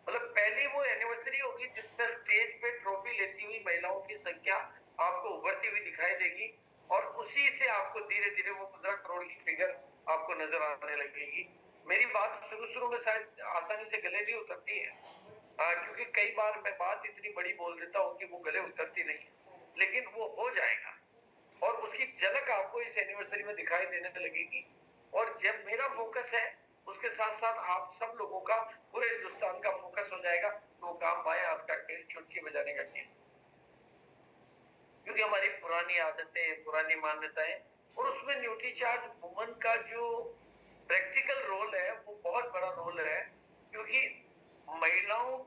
मतलब पहली वो एनिवर्सरी होगी जिसमें स्टेज पे ट्रॉफी लेती हुई महिलाओं की संख्या आपको उभरती हुई दिखाई देगी, और उसी से आपको धीरे धीरे वो 15 करोड़ की फिगर आपको नजर आने लगेगी। मेरी बात शुरू शुरू में शायद आसानी से गले नहीं उतरती है, क्योंकि कई बार मैं बात इतनी बड़ी बोल देता हूँ कि वो गले उतरती नहीं, लेकिन वो हो जाएगा और उसकी झलक आपको इस एनिवर्सरी में दिखाई देने लगेगी। और जब मेरा फोकस है, उसके साथ साथ आप सब लोगों का, पूरे हिंदुस्तान का फोकस हो जाएगा, तो काम बाएं हाथ का खेल चुटकी बजाने का खेल। क्योंकि हमारी पुरानी आदतें, पुरानी मान्यताएं, और उसमें न्यूट्रीचार्ज वुमन का जो प्रैक्टिकल रोल है वो बहुत बड़ा रोल है। क्योंकि महिलाओं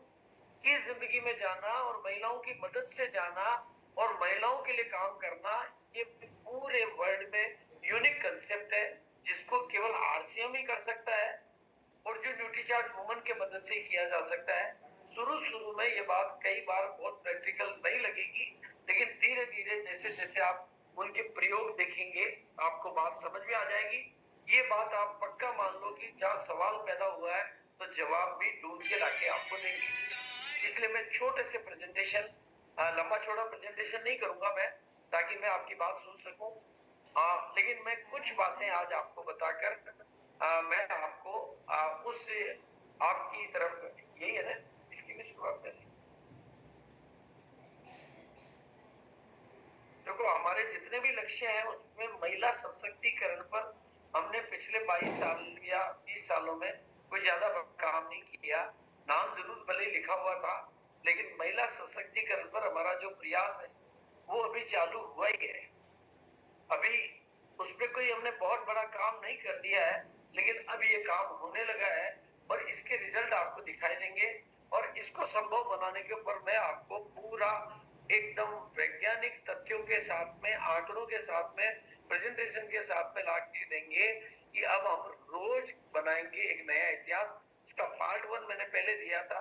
की जिंदगी में जाना और महिलाओं की मदद से जाना और महिलाओं के लिए काम करना, ये पूरे वर्ल्ड में यूनिक कंसेप्ट है, जिसको केवल आरसीएम ही कर सकता है और जो न्यूट्रीचार्ज वुमन के मदद से ही किया जा सकता है। शुरू शुरू में ये बात कई बार बहुत प्रैक्टिकल नहीं लगेगी, लेकिन धीरे धीरे जैसे जैसे आप उनके प्रयोग देखेंगे, आपको बात समझ में आ जाएगी। ये बात आप पक्का मान लो कि जहाँ सवाल पैदा हुआ है तो जवाब भी ढूंढ के लाके आपको देंगे। इसलिए मैं छोटे से प्रेजेंटेशन, लंबा चौड़ा प्रेजेंटेशन नहीं करूंगा मैं, ताकि मैं आपकी बात सुन सकूं। लेकिन मैं कुछ बातें आज आपको बताकर मैं आपको उस आपकी तरफ, यही है ना, इसकी भी शुरुआत कैसे। देखो हमारे जितने भी लक्ष्य हैं उसमें महिला सशक्तिकरण पर हमने पिछले 22 साल या 30 सालों में कोई ज्यादा काम नहीं किया। नाम जरूर भले ही लिखा हुआ था, लेकिन महिला सशक्तिकरण पर हमारा जो प्रयास है वो अभी चालू हुआ ही है। अभी उस पर कोई हमने बहुत बड़ा काम नहीं कर दिया है, लेकिन अब ये काम होने लगा है और इसके रिजल्ट आपको दिखाई देंगे। और इसको संभव बनाने के ऊपर मैं आपको पूरा एकदम वैज्ञानिक तथ्यों के साथ में, आंकड़ों के साथ में, प्रेजेंटेशन के साथ में ला के देंगे कि अब हम रोज बनाएंगे एक नया इतिहास। इसका पार्ट 1 मैंने पहले दिया था,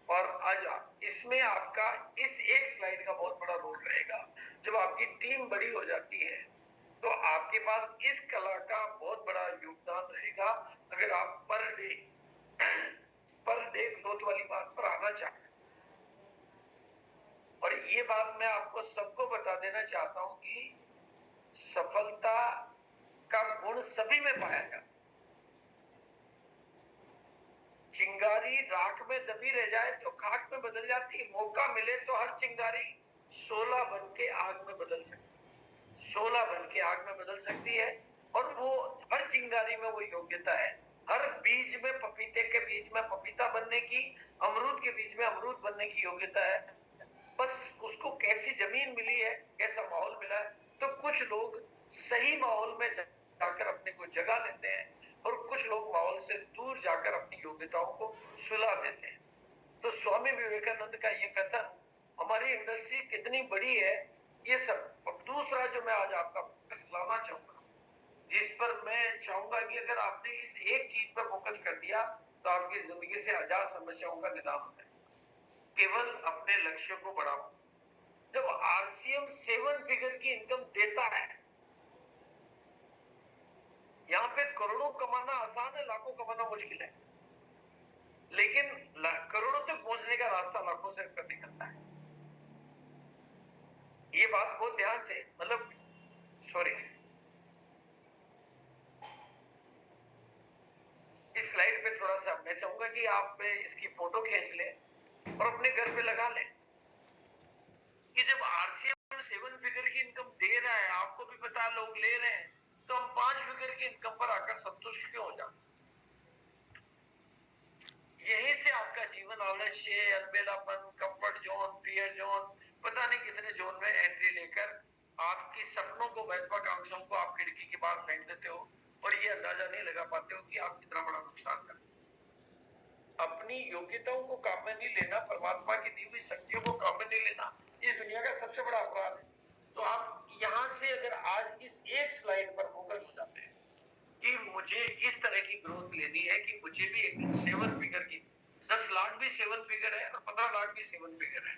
और आज इसमें आपका इस एक स्लाइड का बहुत बड़ा रोल रहेगा। जब आपकी टीम बड़ी हो जाती है तो आपके पास इस कला का बहुत बड़ा योगदान रहेगा। अगर आप पर डे ग्रोथ वाली बात पर आना चाहते हैं, और ये बात मैं आपको सबको बता देना चाहता हूं कि सफलता का गुण सभी में पाया जाता है। चिंगारी राख में दबी रह जाए तो खाक में बदल जाती है। मौका मिले तो हर चिंगारी शोला बन के आग में बदल सकती है, शोला बन के आग में बदल सकती है। और वो हर चिंगारी में वो योग्यता है। हर बीज में, पपीते के बीज में पपीता बनने की, अमरूद के बीज में अमरूद बनने की योग्यता है। बस उसको कैसी जमीन मिली है, कैसा माहौल मिला है। तो कुछ लोग सही माहौल में जाकर अपने को जगा लेते हैं और कुछ लोग माहौल से दूर जाकर अपनी योग्यताओं को सुला देते हैं। तो स्वामी विवेकानंद का ये कथन, हमारी इंडस्ट्री कितनी बड़ी है, ये सब। और दूसरा जो मैं आज आपका फोकस लाना चाहूंगा, जिस पर मैं चाहूंगा कि अगर आपने इस एक चीज पर फोकस कर दिया तो आपकी जिंदगी से हजार समस्याओं का निदान होता है। केवल अपने लक्ष्य को बढ़ाओ। जब आरसीएम 7 फिगर की इनकम देता है, यहाँ पे करोड़ों कमाना आसान है, लाखों कमाना मुश्किल है। लेकिन करोड़ों तक पहुंचने का रास्ता लाखों से कर निकलता है। ये बात बहुत ध्यान से, मतलब सॉरी, इस स्लाइड पे थोड़ा सा मैं चाहूंगा कि आप इसकी फोटो खींच लें और अपने घर पे लगा लें कि जब आरसीएम 7 फिगर की इनकम दे रहा है, आपको भी पता लोग ले रहे हैं, तो हम 5 फिगर की इनकम पर आकर संतुष्ट क्यों हो जाते? यहीं से आपका जीवन आलस्य, अलबेलापन, कंफर्ट जोन, फियर जोन, पता नहीं कितने जोन में एंट्री लेकर आपकी सपनों को, महत्वाकांक्षाओं को आप खिड़की के बाहर फेंक देते हो और ये अंदाजा नहीं लगा पाते हो कि आप कितना बड़ा नुकसान कर। अपनी योग्यताओं को काम में नहीं लेना, परमात्मा की दी हुई शक्तियों को काम में नहीं लेना, इस दुनिया का सबसे बड़ा अपराध है। तो आप यहाँ से अगर आज इस एक स्लाइड पर फोकस हो जाते हैं कि मुझे इस तरह की ग्रोथ लेनी है कि मुझे भी एक 7 फिगर की, 10 लाख भी 7 फिगर है और 15 लाख भी 7 फिगर है,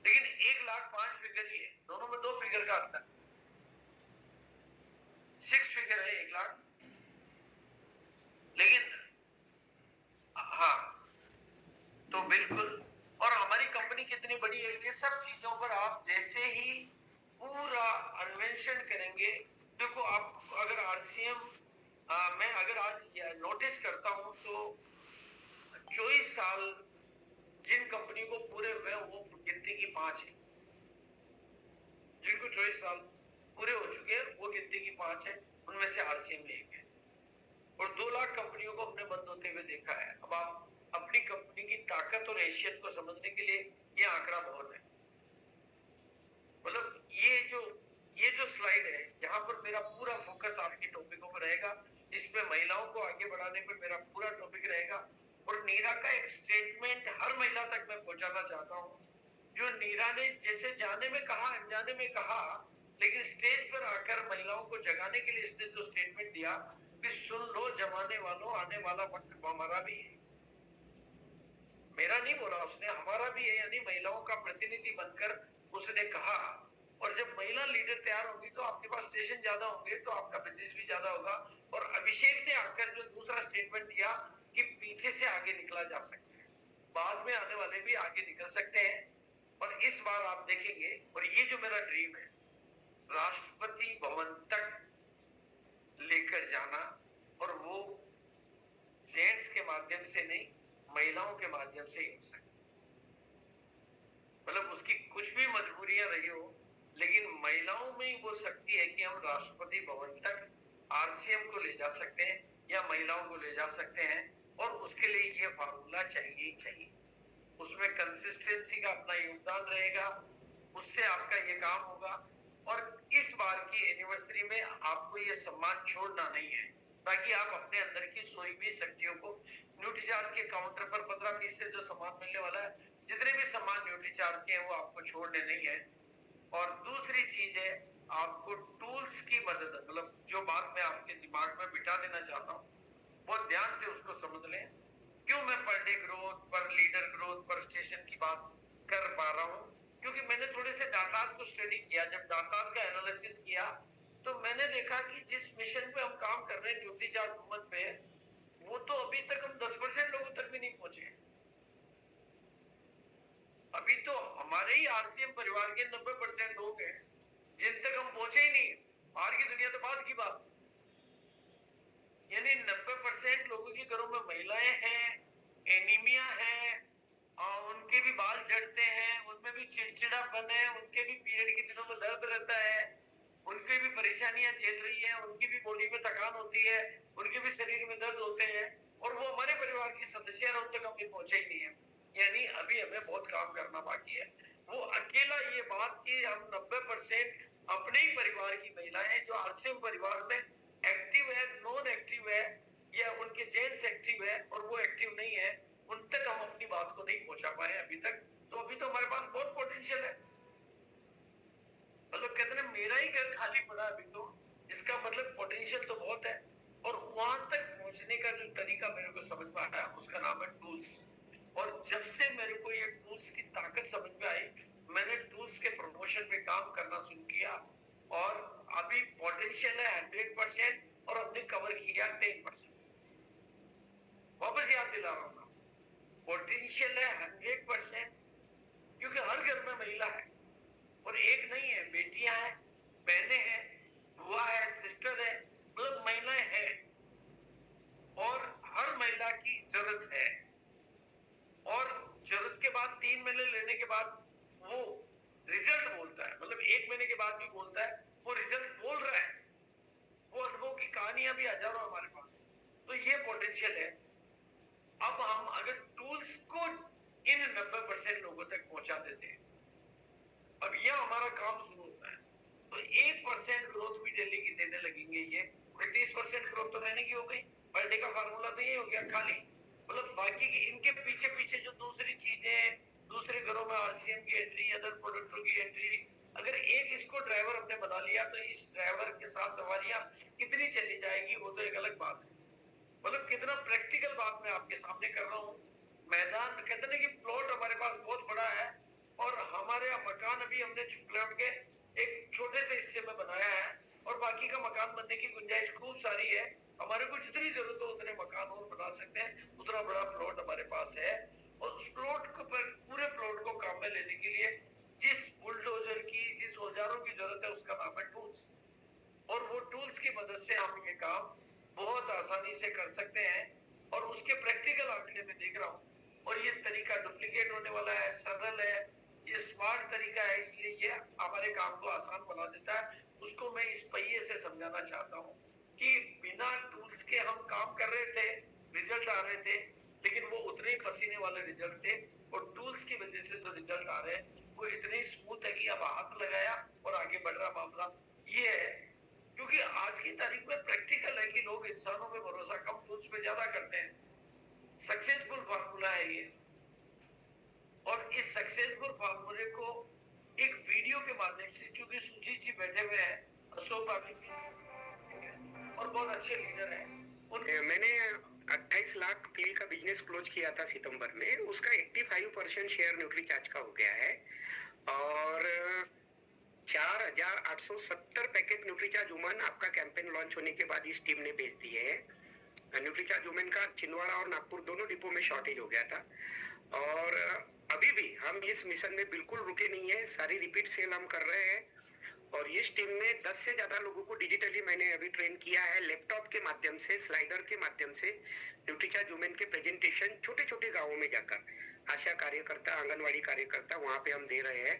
लेकिन 1 लाख 5 फिगर ही है, दोनों में 2 फिगर का अंतर, 6 फिगर है 1 लाख, लेकिन हाँ, तो बिल्कुल। और हमारी कंपनी कितनी बड़ी है, ये सब चीजों पर आप जैसे ही पूरा अन्वेषण करेंगे, देखो आप अगर आरसीएम, मैं अगर आज नोटिस करता हूं तो 24 साल जिन कंपनी को पूरे हुए वो गिनती की 5 है, जिनको 24 साल पूरे हो चुके हैं वो गिनती की 5 है, उनमें से आरसीएम एक है। और 2 लाख कंपनियों को हमने बंद होते हुए देखा है। अब आप अपनी कंपनी की ताकत और हैसियत को समझने के लिए ये आंकड़ा बहुत है। मतलब ये जो स्लाइड है, यहाँ पर मेरा पूरा फोकस आपकी टॉपिकों पर रहेगा, इसमें महिलाओं को आगे बढ़ाने पर मेरा पूरा टॉपिक रहेगा। और नीरा का एक स्टेटमेंट हर महिला तक मैं पहुंचाना चाहता हूँ, जो नीरा ने जैसे जाने में कहा, अनजाने में कहा, लेकिन स्टेज पर आकर महिलाओं को जगाने के लिए इसने जो स्टेटमेंट दिया कि सुन लो जमाने वालों, आने वाला वक्त हमारा भी है। मेरा नहीं बोला उसने, हमारा भी है, यानी महिलाओं का प्रतिनिधि बनकर उसने कहा। और जब महिला लीडर तैयार होगी तो आपके पास स्टेशन ज्यादा होंगे, तो आपका बिजनेस भी ज्यादा होगा। और अभिषेक ने आकर जो दूसरा स्टेटमेंट दिया कि पीछे से आगे निकला जा सकता है, बाद में आने वाले भी आगे निकल सकते हैं। और इस बार आप देखेंगे, और ये जो मेरा ड्रीम है, राष्ट्रपति भवन तक लेकर जाना, और वो जेंट्स के माध्यम से नहीं, महिलाओं के माध्यम से ही हो सकता। मतलब उसकी कुछ भी मजबूरियां रही हो, लेकिन महिलाओं में ही वो शक्ति है कि हम राष्ट्रपति भवन तक आरसीएम को ले जा सकते हैं या महिलाओं को ले जा सकते हैं। और उसके लिए ये फार्मूला चाहिए ही चाहिए, उसमें कंसिस्टेंसी का अपना योगदान रहेगा, उससे आपका ये काम होगा। और इस बार की एनिवर्सरी में आपको ये सम्मान छोड़ना नहीं है, ताकि आप अपने अंदर की सोई हुई शक्तियों को, न्यूट्रीचार्ज के काउंटर पर 15-20 से जो सम्मान मिलने वाला है, जितने भी सम्मान न्यूट्रीचार्ज के हैं वो आपको छोड़ने नहीं है। और दूसरी चीज है, आपको टूल्स की मदद, मतलब जो बात मैं आपके दिमाग में बिठा देना चाहता हूँ, बहुत ध्यान से उसको समझ लें। क्यों मैं पर डे ग्रोथ, पर लीडर ग्रोथ, पर स्टेशन की बात कर पा रहा हूँ? क्योंकि मैंने थोड़े से डाटाज को स्टडी किया। जब डाटाज का एनालिसिस किया तो मैंने देखा कि जिस मिशन पे हम काम कर रहे हैं ड्यूटी चार्ज मूवमेंट पे, वो तो अभी तक हम 10% लोगों तक भी नहीं पहुंचे। अभी तो हमारे ही आरसीएम परिवार के 90% लोग हैं जिन तक हम पहुंचे ही नहीं। बाहर की दुनिया तो बाद की बात, यानी 90% लोगों के घरों में महिलाएं हैं, एनीमिया है, उनके भी बाल झड़ते हैं, उनमें भी चिड़चिड़ापन है, उनके भी पीरियड के दिनों में दर्द रहता है, उनकी भी परेशानियां झेल रही है, उनकी भी बॉडी में थकान होती है, उनके भी शरीर में दर्द होते हैं, और वो हमारे परिवार की सदस्य है, उन तक हम पहुंचे ही नहीं है। यानी अभी हमें बहुत काम करना बाकी है। वो अकेला ये बात कि हम 90% अपने ही परिवार की महिलाएं जो आरसीएम परिवार में एक्टिव है, नॉन एक्टिव है, या उनके जेंट्स एक्टिव है और वो एक्टिव नहीं है, उन तक हम अपनी बात को नहीं पहुंचा पाए अभी तक। तो अभी तो हमारे पास बहुत पोटेंशियल है। मतलब कहते हैं मेरा ही घर खाली पड़ा अभी तो, इसका मतलब पोटेंशियल तो बहुत है। और वहां तक पहुंचने का जो तरीका मेरे को समझ में आया, उसका नाम है टूल्स। और जब से मेरे को ये टूल्स की ताकत समझ में आई, मैंने टूल्स के प्रमोशन पे काम करना शुरू किया। और अभी पोटेंशियल है 100% और हमने कवर किया 10%। वापस याद दिला रहा हूँ, पोटेंशियल है 100%, क्योंकि हर घर में महिला है, और एक नहीं है, बेटियां हैं, बहनें हैं, बुआ है, सिस्टर है, मतलब महिलाएं हैं। और हर महिला की जरूरत है। और जरूरत के बाद 3 महीने लेने के बाद वो रिजल्ट बोलता है, मतलब 1 महीने के बाद भी बोलता है, वो रिजल्ट बोल रहा है। वो अनुभव की कहानियां भी हजारों हमारे पास। तो ये पोटेंशियल है। अब हम अगर टूल्स को इन 90% लोगों तक पहुंचा देते हैं, अब यह हमारा काम शुरू होता है। तो 1% ग्रोथ भी डेली की देने लगेंगे। ये 30% ग्रोथ तो रहने की हो गई, पर डे का फार्मूला तो ये हो गया खाली। मतलब बाकी की इनके पीछे पीछे जो दूसरी चीजें दूसरे घरों में आरसीएम की एंट्री, अदर प्रोडक्टों की एंट्री। अगर एक इसको ड्राइवर हमने बना लिया तो इस ड्राइवर के साथ सवारियां कितनी चली जाएगी वो तो एक अलग बात है। मतलब कितना प्रैक्टिकल बात मैं आपके सामने कर रहा हूँ। मैदान कहते ना कि प्लॉट हमारे पास बहुत बड़ा है और हमारे मकान अभी हमने प्लॉट के एक छोटे से हिस्से में बनाया है और बाकी का मकान बनने की गुंजाइश खूब सारी है। हमारे को जितनी जरूरत हो उतने मकान और बना सकते हैं, उतना बड़ा प्लॉट हमारे पास है। और उस प्लॉट को पूरे प्लॉट को काम में लेने के लिए जिस बुलडोजर की, जिस औजारों की जरूरत है उसका नाम है टूल्स। और वो टूल्स की मदद से हम ये काम बहुत आसानी से कर सकते हैं और उसके प्रैक्टिकल आंकड़े में देख रहा हूँ। और ये तरीका डुप्लीकेट होने वाला है, सरल है, ये स्मार्ट तरीका है, इसलिए ये हमारे काम को आसान बना देता है। उसको मैं इस पहिए से समझाना चाहता हूँ कि बिना टूल्स के हम काम कर रहे थे, रिजल्ट आ रहे थे, लेकिन वो उतने ही पसीने वाले रिजल्ट थे। और टूल्स की वजह से जो रिजल्ट आ रहे हैं वो इतने स्मूथ है कि अब हाथ लगाया और आगे बढ़ रहा मामला ये है। क्योंकि आज की तारीख में प्रैक्टिकल है कि लोग इंसानों पे भरोसा कम, टूल्स पे ज्यादा करते हैं। सक्सेसफुल फार्मूला है ये। और इस सक्सेसफुल फार्मूले को एक वीडियो के माध्यम से, चूंकि सुजीत जी बैठे हुए हैं, अशोक बाबू और बहुत अच्छे लीडर हैं, मैंने 28 लाख पील का बिजनेस क्लोज किया था सितंबर में, उसका 85% शेयर न्यूट्रीचार्ज का हो गया है और 4,870 पैकेट न्यूट्रीचार्ज वुमन आपका कैंपेन लॉन्च होने के बाद इस टीम ने बेच दिए हैं। न्यूट्रीचार्ज वुमेन का छिंदवाड़ा और नागपुर दोनों डिपो में शॉर्टेज हो गया था और अभी भी हम इस मिशन में बिल्कुल रुके नहीं है, सारी रिपीट सेल हम कर रहे हैं। और इस टीम में 10 से ज्यादा लोगों को डिजिटली मैंने अभी ट्रेन किया है, लैपटॉप के माध्यम से, स्लाइडर के माध्यम से न्यूट्रीचार्ज वुमेन के प्रेजेंटेशन छोटे छोटे गांवों में जाकर आशा कार्यकर्ता, आंगनवाड़ी कार्यकर्ता वहां पे हम दे रहे हैं।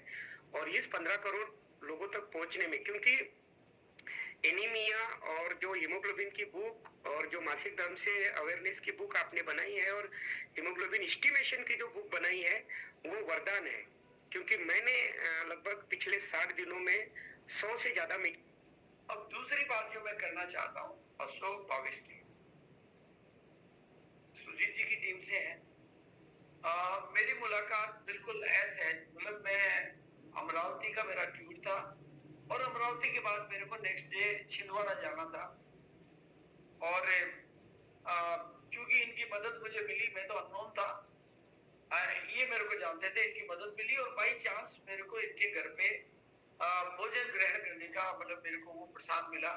और इस 15 करोड़ लोगों तक पहुंचने में, क्योंकि एनीमिया और जो हीमोग्लोबिन की बुक और जो मासिक धर्म से अवेयरनेस की बुक आपने बनाई है और हीमोग्लोबिन एस्टिमेशन की जो बुक बनाई है वो वरदान है। क्योंकि मैंने लगभग पिछले 60 दिनों में 100 से ज्यादा अब दूसरी बात जो मैं करना चाहता हूँ, अशोक भाविष्टी सुजीत जी की टीम से है। मेरी मुलाकात बिल्कुल ऐसे है, मतलब मैं अमरावती का मेरा टूर था और अमरावती के बाद मेरे को नेक्स्ट डे छिंदवाड़ा जाना था। और चूंकि इनकी मदद मुझे मिली, मैं तो अननोन था, ये मेरे को जानते थे, इनकी मदद मिली और बाई चांस मेरे को इनके घर पे भोजन ग्रहण करने का, मतलब मेरे को वो प्रसाद मिला,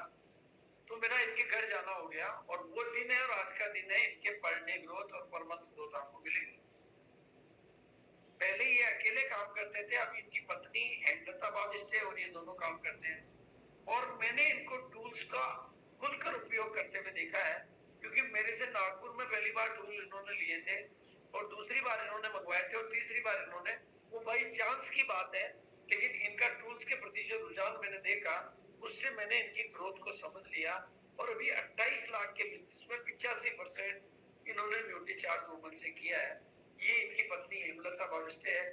तो मेरा इनके घर जाना हो गया। और वो दिन है और आज का दिन है इनके पर डे ग्रोथ और पर मंथ ग्रोथ आपको मिलेगी। पहले ये अकेले काम करते थे, अब इनकी पत्नी हेमलता बाविस्टे और ये दोनों काम करते हैं। और मैंने इनको टूल्स का खुलकर उपयोग करते हुए देखा है, क्योंकि मेरे से नागपुर में पहली बार टूल इन्होंने लिए थे और दूसरी बार इन्होंने मंगवाए थे और तीसरी बार इन्होंने, वो बाई चांस की बात है, लेकिन इनका टूल्स के प्रति जो रुझान मैंने देखा उससे मैंने इनकी ग्रोथ को समझ लिया। और अभी 28 लाख के बिजनेस में 85% इन्होंने न्यूट्रीचार्ज वुमन से किया है। ये इनकी पत्नी हेमलता बाविस्टे है।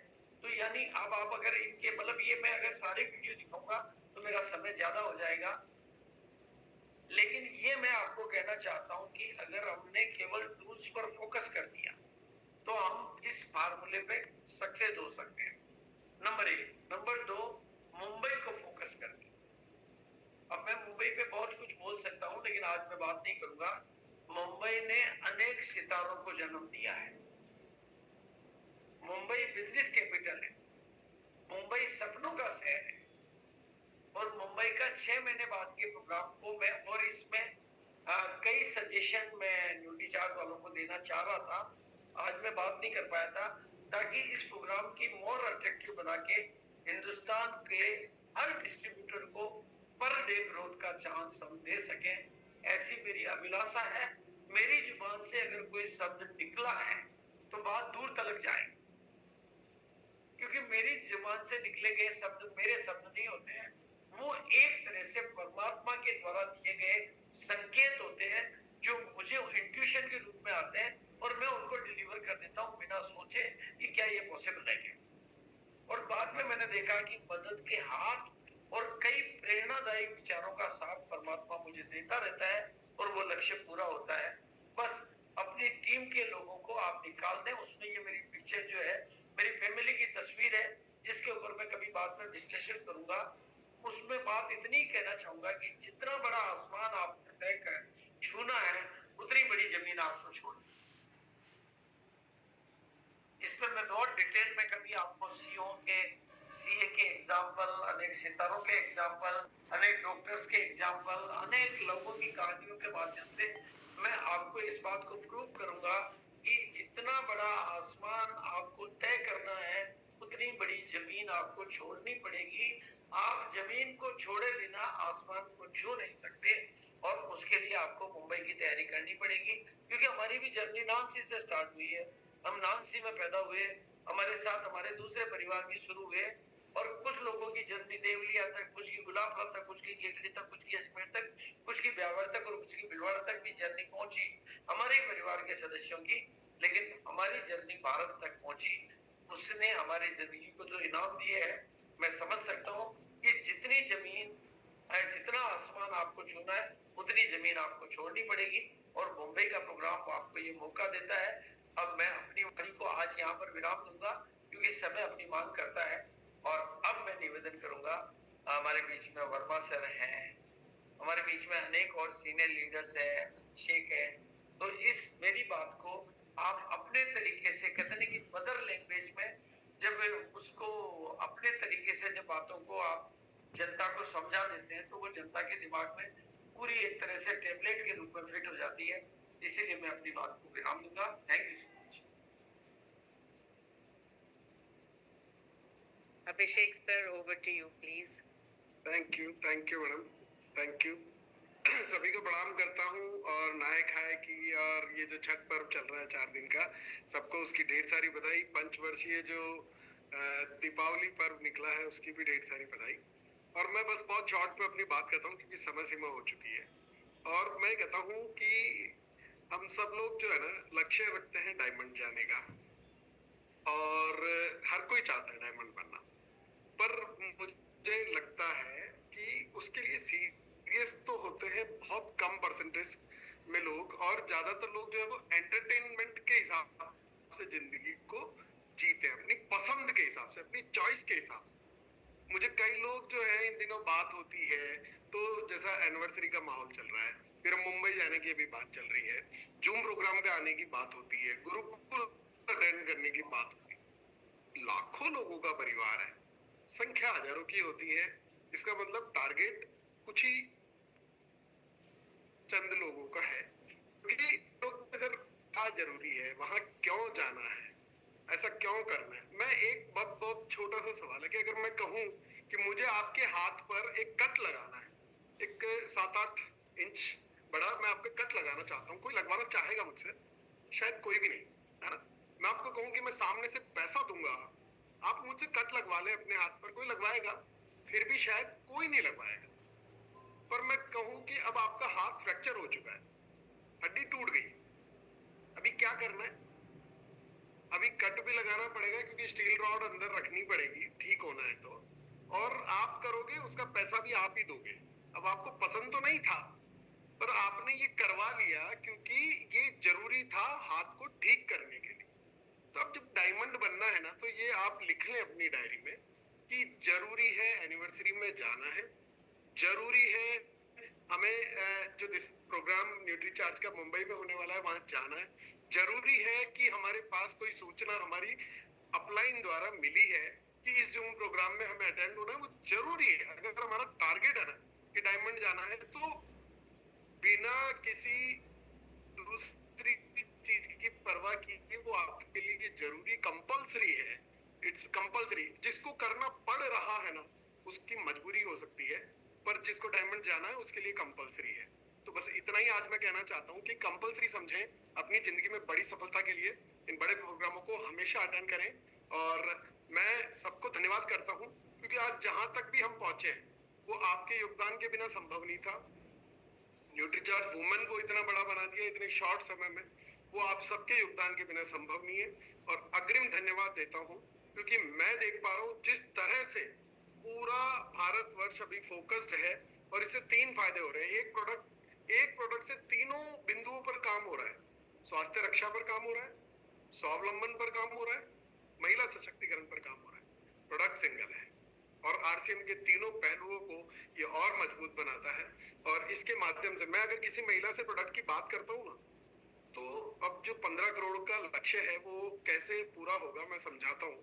तो यानी अब आप अगर इनके, मतलब ये मैं अगर सारे वीडियो दिखाऊंगा तो मेरा समय ज्यादा हो जाएगा, लेकिन ये मैं आपको कहना चाहता हूं कि अगर हमने केवल टूल्स पर फोकस कर दिया तो हम इस फार्मूले पे सक्सेस हो सकते हैं, नंबर 1। नंबर 2, मुंबई को फोकस करके। अब मैं मुंबई पे बहुत कुछ बोल सकता हूं, लेकिन आज मैं बात नहीं करूंगा। मुंबई ने अनेक सितारों को जन्म दिया है। मुंबई बिजनेस कैपिटल है, मुंबई सपनों का शहर है। और मुंबई का 6 महीने बाद के प्रोग्राम को मैं, और इसमें कई सजेशन मैं न्यूट्रीचार्ज वालों को देना चाह रहा था, आज मैं बात नहीं कर पाया था, ताकि इस प्रोग्राम की मोर अट्रैक्टिव बना के हिंदुस्तान के हर डिस्ट्रीब्यूटर को पर डे ग्रोथ का चांस हम दे सके, ऐसी मेरी अभिलाषा है। मेरी जुबान से अगर कोई शब्द निकला है तो बात दूर तक जाए, क्योंकि मेरी जुबान से निकले गए शब्द मेरे शब्द नहीं होते हैं, वो एक तरह से परमात्मा के द्वारा दिए गए संकेत होते हैं, जो मुझे इंट्यूशन के रूप में आते हैं और मैं उनको डिलीवर कर देता हूं बिना सोचे कि क्या ये पॉसिबल है क्या। और बाद में मैंने देखा कि मदद के हाथ और कई प्रेरणादायी विचारों का साथ परमात्मा मुझे देता रहता है और वो लक्ष्य पूरा होता है। बस अपनी टीम के लोगों को आप निकाल दें, उसमें ये मेरी पिक्चर जो है मेरी फैमिली की तस्वीर है जिसके ऊपर मैं कभी बाद में विश्लेषण करूंगा। उसमें बात इतनी कहना चाहूंगा कि जितना बड़ा आसमान आपने तय कर छूना है, उतनी बड़ी जमीन आपको छोड़नी। इसमें मैं बहुत डिटेल में कभी आपको सीए के एग्जाम्पल, अनेक सितारों के एग्जाम्पल, अनेक डॉक्टर्स के एग्जाम्पल, अनेक लोगों की कहानियों के माध्यम से मैं आपको इस बात को प्रूव करूंगा कि जितना बड़ा आसमान आपको तय करना है, उतनी बड़ी जमीन आपको छोड़नी पड़ेगी। आप जमीन को छोड़े बिना आसमान को छू नहीं सकते, और उसके लिए आपको मुंबई की तैयारी करनी पड़ेगी, क्योंकि हमारी भी जर्नी नानसी से स्टार्ट हुई है। हम नानसी में पैदा हुए, हमारे साथ हमारे दूसरे परिवार भी शुरू हुए, और कुछ लोगों की जर्नी देवलिया तक, कुछ की गुलाबपुर तक, कुछ की केकड़ी तक, कुछ की अजमेर तक, कुछ की ब्यावर तक, और कुछ की भिलवाड़ा तक भी जर्नी पहुंची हमारे परिवार के सदस्यों की। लेकिन हमारी जर्नी भारत तक पहुंची, उसने हमारी जिंदगी को जो इनाम दिए है, मैं समझ सकता हूँ कि जितनी जमीन है, जितना आसमान आपको छूना है, उतनी जमीन आपको छोड़नी पड़ेगी। और मुंबई का प्रोग्राम आपको ये मौका देता है। अब मैं अपनी वाणी को आज यहाँ पर विराम दूंगा, क्योंकि समय अपनी मांग करता है। और अब मैं निवेदन करूंगा, हमारे बीच में वर्मा सर हैं, हमारे बीच में अनेक और सीनियर लीडर्स हैं, शेख है, तो इस मेरी बात को आप अपने तरीके से, कहते हैं कि मदर लैंग्वेज में जब उसको अपने तरीके से जब बातों को आप जनता को समझा देते हैं, तो वो जनता के दिमाग में पूरी एक तरह से टेबलेट के रूप में फिट हो जाती है। इसीलिए मैं अपनी बात को विराम दूंगा। Thank you so much. Abhishek sir, over to you, please. Thank you madam, thank you. सभी को प्रणाम करता हूँ, और नायक हाय की, और ये जो छठ पर्व चल रहा है 4 दिन का, सबको उसकी ढेर सारी बधाई। पंचवर्षीय जो दीपावली पर्व निकला है, उसकी भी ढेर सारी बधाई। और मैं बस बहुत शॉर्ट में अपनी बात करता हूँ, क्योंकि समय सीमा हो चुकी है। और मैं कहता हूँ कि हम सब लोग जो है ना, लक्ष्य रखते हैं डायमंड जाने का, और हर कोई चाहता है डायमंड बनना, पर मुझे लगता है कि उसके लिए सीरियस तो होते हैं बहुत कम परसेंटेज में लोग, और ज्यादातर लोग जो है वो एंटरटेनमेंट के हिसाब से जिंदगी को जीते हैं, अपनी पसंद के हिसाब से, अपनी चॉइस के हिसाब से। मुझे कई लोग जो है, इन दिनों बात होती है, तो जैसा एनिवर्सरी का माहौल चल रहा है, फिर मुंबई जाने की भी बात चल रही है, जूम प्रोग्राम पे आने की बात होती है, गुरुकुल अटेंड करने की बात होती है। लाखों लोगों का परिवार है, संख्या हजारों की होती है, इसका मतलब टारगेट कुछ ही चंद लोगों का है। क्योंकि लोग सर क्या जरूरी है, वहां क्यों जाना है, ऐसा क्यों करना है। मैं एक बहुत छोटा सा सवाल है कि अगर मैं कहूं कि मुझे आपके हाथ पर एक कट लगाना है, एक 7-8 इंच बड़ा मैं आपके कट लगाना चाहता हूँ, कोई लगवाना चाहेगा मुझसे? शायद कोई भी नहीं, है ना। मैं आपको कहूं कि मैं सामने से पैसा दूंगा, आप मुझसे कट लगवा ले अपने हाथ पर, कोई लगवाएगा? फिर भी शायद कोई नहीं लगवाएगा। पर मैं कहूं कि अब आपका हाथ फ्रैक्चर हो चुका है, हड्डी टूट गई, अभी क्या करना है? अभी कट भी लगाना पड़ेगा, क्योंकि स्टील रॉड अंदर रखनी पड़ेगी ठीक होना है तो, और आप करोगे, उसका पैसा भी आप ही दोगे। अब आपको पसंद तो नहीं था, पर आपने ये करवा लिया क्योंकि ये जरूरी था हाथ को ठीक करने के लिए। तो अब जब डायमंड बनना है ना, तो ये आप लिख लें अपनी डायरी में कि जरूरी है एनिवर्सरी में जाना है, जरूरी है हमें जो प्रोग्राम न्यूट्री चार्ज का मुंबई में होने वाला है वहां जाना है, जरूरी है कि हमारे पास कोई सूचना हमारी अपलाइन द्वारा मिली है कि इस जूम प्रोग्राम में हमें अटेंड होना है, वो जरूरी है। अगर हमारा टारगेट है ना कि डायमंड जाना है, तो बिना किसी दूसरी चीज की परवाह किए वो आपके लिए जरूरी, कंपल्सरी है। It's compulsory. जिसको करना पड़ रहा है ना, उसकी मजबूरी हो सकती है, पर जिसको डायमंड जाना है उसके लिए कंपल्सरी है। तो बस इतना ही आज मैं कहना चाहता हूँ कि कंपल्सरी समझें अपनी जिंदगी में बड़ी सफलता के लिए। इन बड़े प्रोग्रामों को हमेशा अटेंड करें, और मैं सबको धन्यवाद करता हूँ, क्योंकि आज जहां तक भी हम पहुंचे वो आपके योगदान के बिना संभव नहीं था। न्यूट्रीचार्ज वुमेन को इतना बड़ा बना दिया इतने शॉर्ट समय में, वो आप सबके योगदान के बिना संभव नहीं है। और अग्रिम धन्यवाद देता हूँ, क्योंकि मैं देख पा रहा हूँ जिस तरह से पूरा भारतवर्ष अभी फोकस्ड है, और इससे 3 फायदे हो रहे हैं। एक प्रोडक्ट से तीनों बिंदुओं पर काम हो रहा है। स्वास्थ्य रक्षा पर काम हो रहा है, स्वावलंबन पर काम हो रहा है, महिला सशक्तिकरण पर काम हो रहा है, प्रोडक्ट सिंगल है और आरसीएम के तीनों पहलुओं को ये और मजबूत बनाता है। और इसके माध्यम से मैं अगर किसी महिला से प्रोडक्ट की बात करता हूँ ना, तो अब जो 15 करोड़ का लक्ष्य है वो कैसे पूरा होगा मैं समझाता हूँ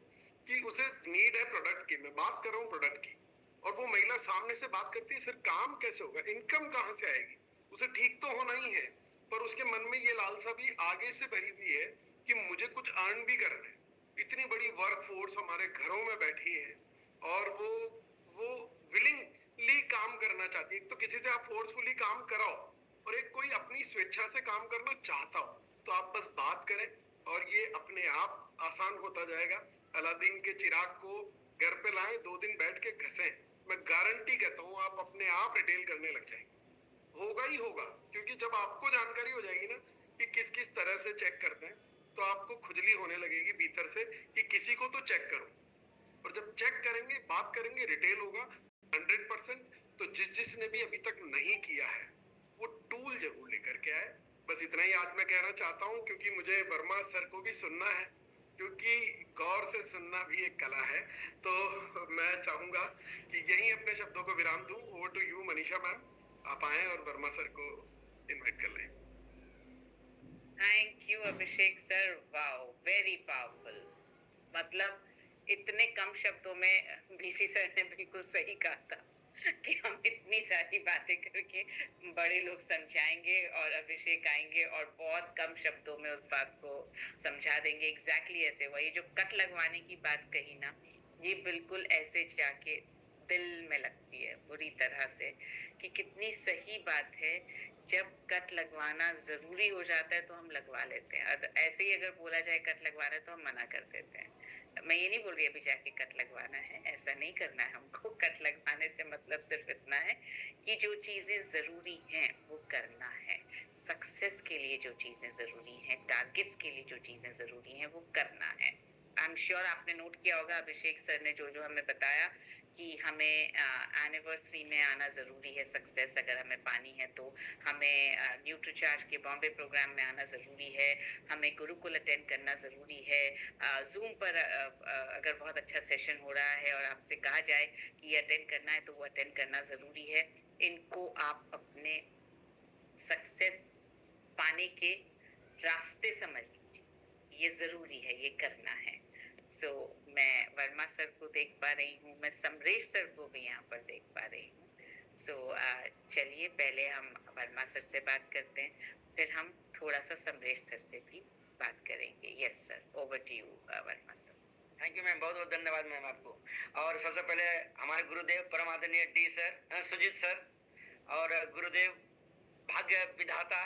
कि उसे नीड है प्रोडक्ट की, मैं बात कर रहा हूँ प्रोडक्ट की, और वो महिला सामने से बात करती है सर काम कैसे होगा, इनकम कहाँ से आएगी, उसे ठीक तो होना ही है पर उसके मन में ये लालसा भी आगे से भरी हुई है कि मुझे कुछ अर्न भी करना है। इतनी बड़ी वर्क फोर्स हमारे घरों में बैठी है और वो विलिंगली काम करना चाहती है। एक तो किसी से आप फोर्सफुली काम कराओ और एक कोई अपनी स्वेच्छा से काम करना चाहता हो, तो आप बस बात करें और ये अपने आप आसान होता जाएगा। अलादीन के चिराग को घर पे लाएं, 2 दिन बैठ के घसें, मैं गारंटी कहता हूँ आप अपने आप रिटेल करने लग जाएंगे। होगा ही होगा, क्योंकि जब आपको जानकारी हो जाएगी ना कि किस किस तरह से चेक करते हैं, तो आपको खुजली होने लगेगी भीतर से कि किसी को तो चेक करो। और जब चेक करेंगे, बात करेंगे, रिटेल होगा 100%। तो जिसने भी अभी तक नहीं किया है वो टूल जरूर लेकर के आए। बस इतना ही आज मैं कहना चाहता हूँ, क्योंकि मुझे वर्मा सर को भी सुनना है, क्योंकि गौर से सुनना भी एक कला है। तो मैं चाहूंगा कि यही अपने शब्दों को विराम दूं। Over to you Manisha ma'am, आप आए और वर्मा सर को इनवाइट कर लें। Thank you Abhishek sir, wow very powerful. मतलब इतने कम शब्दों में बीसी सर ने बिल्कुल सही कहा था कि हम इतनी सारी बातें करके बड़े लोग समझाएंगे और अभिषेक आएंगे और बहुत कम शब्दों में उस बात को समझा देंगे। एग्जैक्टली ऐसे हुआ। ये जो कट लगवाने की बात कही ना, ये बिल्कुल ऐसे जाके दिल में लगती है बुरी तरह से कि कितनी सही बात है। जब कट लगवाना जरूरी हो जाता है तो हम लगवा लेते हैं, ऐसे ही अगर बोला जाए कट लगवाना है तो हम मना कर देते हैं। मैं ये नहीं बोल रही अभी जाके कट लगवाना है, ऐसा नहीं करना है हमको। कट लगवाने से मतलब सिर्फ इतना है कि जो चीजें जरूरी हैं वो करना है, सक्सेस के लिए जो चीजें जरूरी हैं, टारगेट्स के लिए जो चीजें जरूरी हैं वो करना है। आई एम श्योर आपने नोट किया होगा अभिषेक सर ने जो जो हमें बताया कि हमें एनिवर्सरी में आना जरूरी है, सक्सेस अगर हमें पानी है तो हमें न्यूट्रीचार्ज के बॉम्बे प्रोग्राम में आना जरूरी है, हमें गुरुकुल अटेंड करना जरूरी है, जूम पर अगर बहुत अच्छा सेशन हो रहा है और आपसे कहा जाए कि ये अटेंड करना है तो वो अटेंड करना जरूरी है। इनको आप अपने सक्सेस पाने के रास्ते समझ लीजिए, ये जरूरी है, ये करना है। सो मैं वर्मा सर को देख पा रही हूँ, मैं समरेश सर को भी यहाँ पर देख पा रही हूँ। सो चलिए पहले हम वर्मा सर से बात करते हैं, फिर हम थोड़ा सा समरेश सर से भी बात करेंगे। Yes sir, over to you Verma sir. Thank you ma'am, बहुत बहुत धन्यवाद मैम आपको। और सबसे पहले हमारे गुरुदेव परम आदरणीय डी सर, सुजीत सर, और गुरुदेव भाग्य विधाता,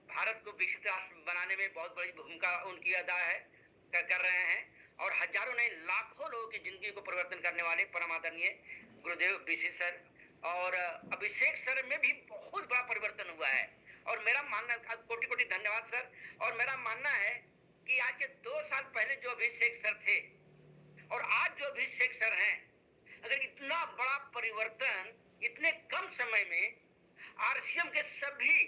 भारत को विकसित राष्ट्र बनाने में बहुत बड़ी भूमिका उनकी अदा है, कर रहे हैं, और हजारों नहीं लाखों लोगों की जिंदगी को परिवर्तन करने वाले परम आदरणीय गुरुदेव बीसी सर और अभिषेक सर में भी बहुत बड़ा परिवर्तन हुआ है। और मेरा मानना, कोटि कोटि धन्यवाद सर। और मेरा मानना है कि आज के 2 साल पहले जो अभिषेक सर थे और आज जो अभिषेक सर हैं, अगर इतना बड़ा परिवर्तन इतने कम समय में आरसीएम के सभी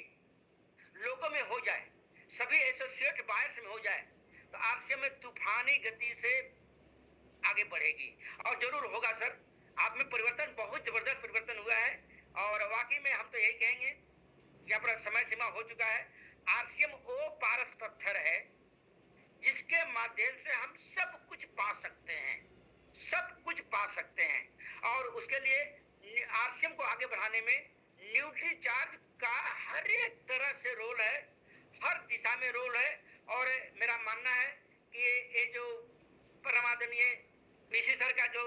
लोगों में हो जाए, सभी एसोसिएट बायर्स में हो जाए, तो आरसीएम में तूफानी गति से आगे बढ़ेगी। और जरूर होगा सर, आप में परिवर्तन, बहुत जबरदस्त परिवर्तन हुआ है। और वाकई में हम तो यही कहेंगे कि अपना समय सीमा हो चुका है। आरसीएम वो पारस पत्थर है जिसके माध्यम से हम सब कुछ पा सकते हैं, सब कुछ पा सकते हैं। और उसके लिए आरसीएम को आगे बढ़ाने में न्यूट्री चार्ज का हर एक तरह से रोल है, हर दिशा में रोल है। और मेरा मानना है कि ये जो परमादरणीय बीसी सर का जो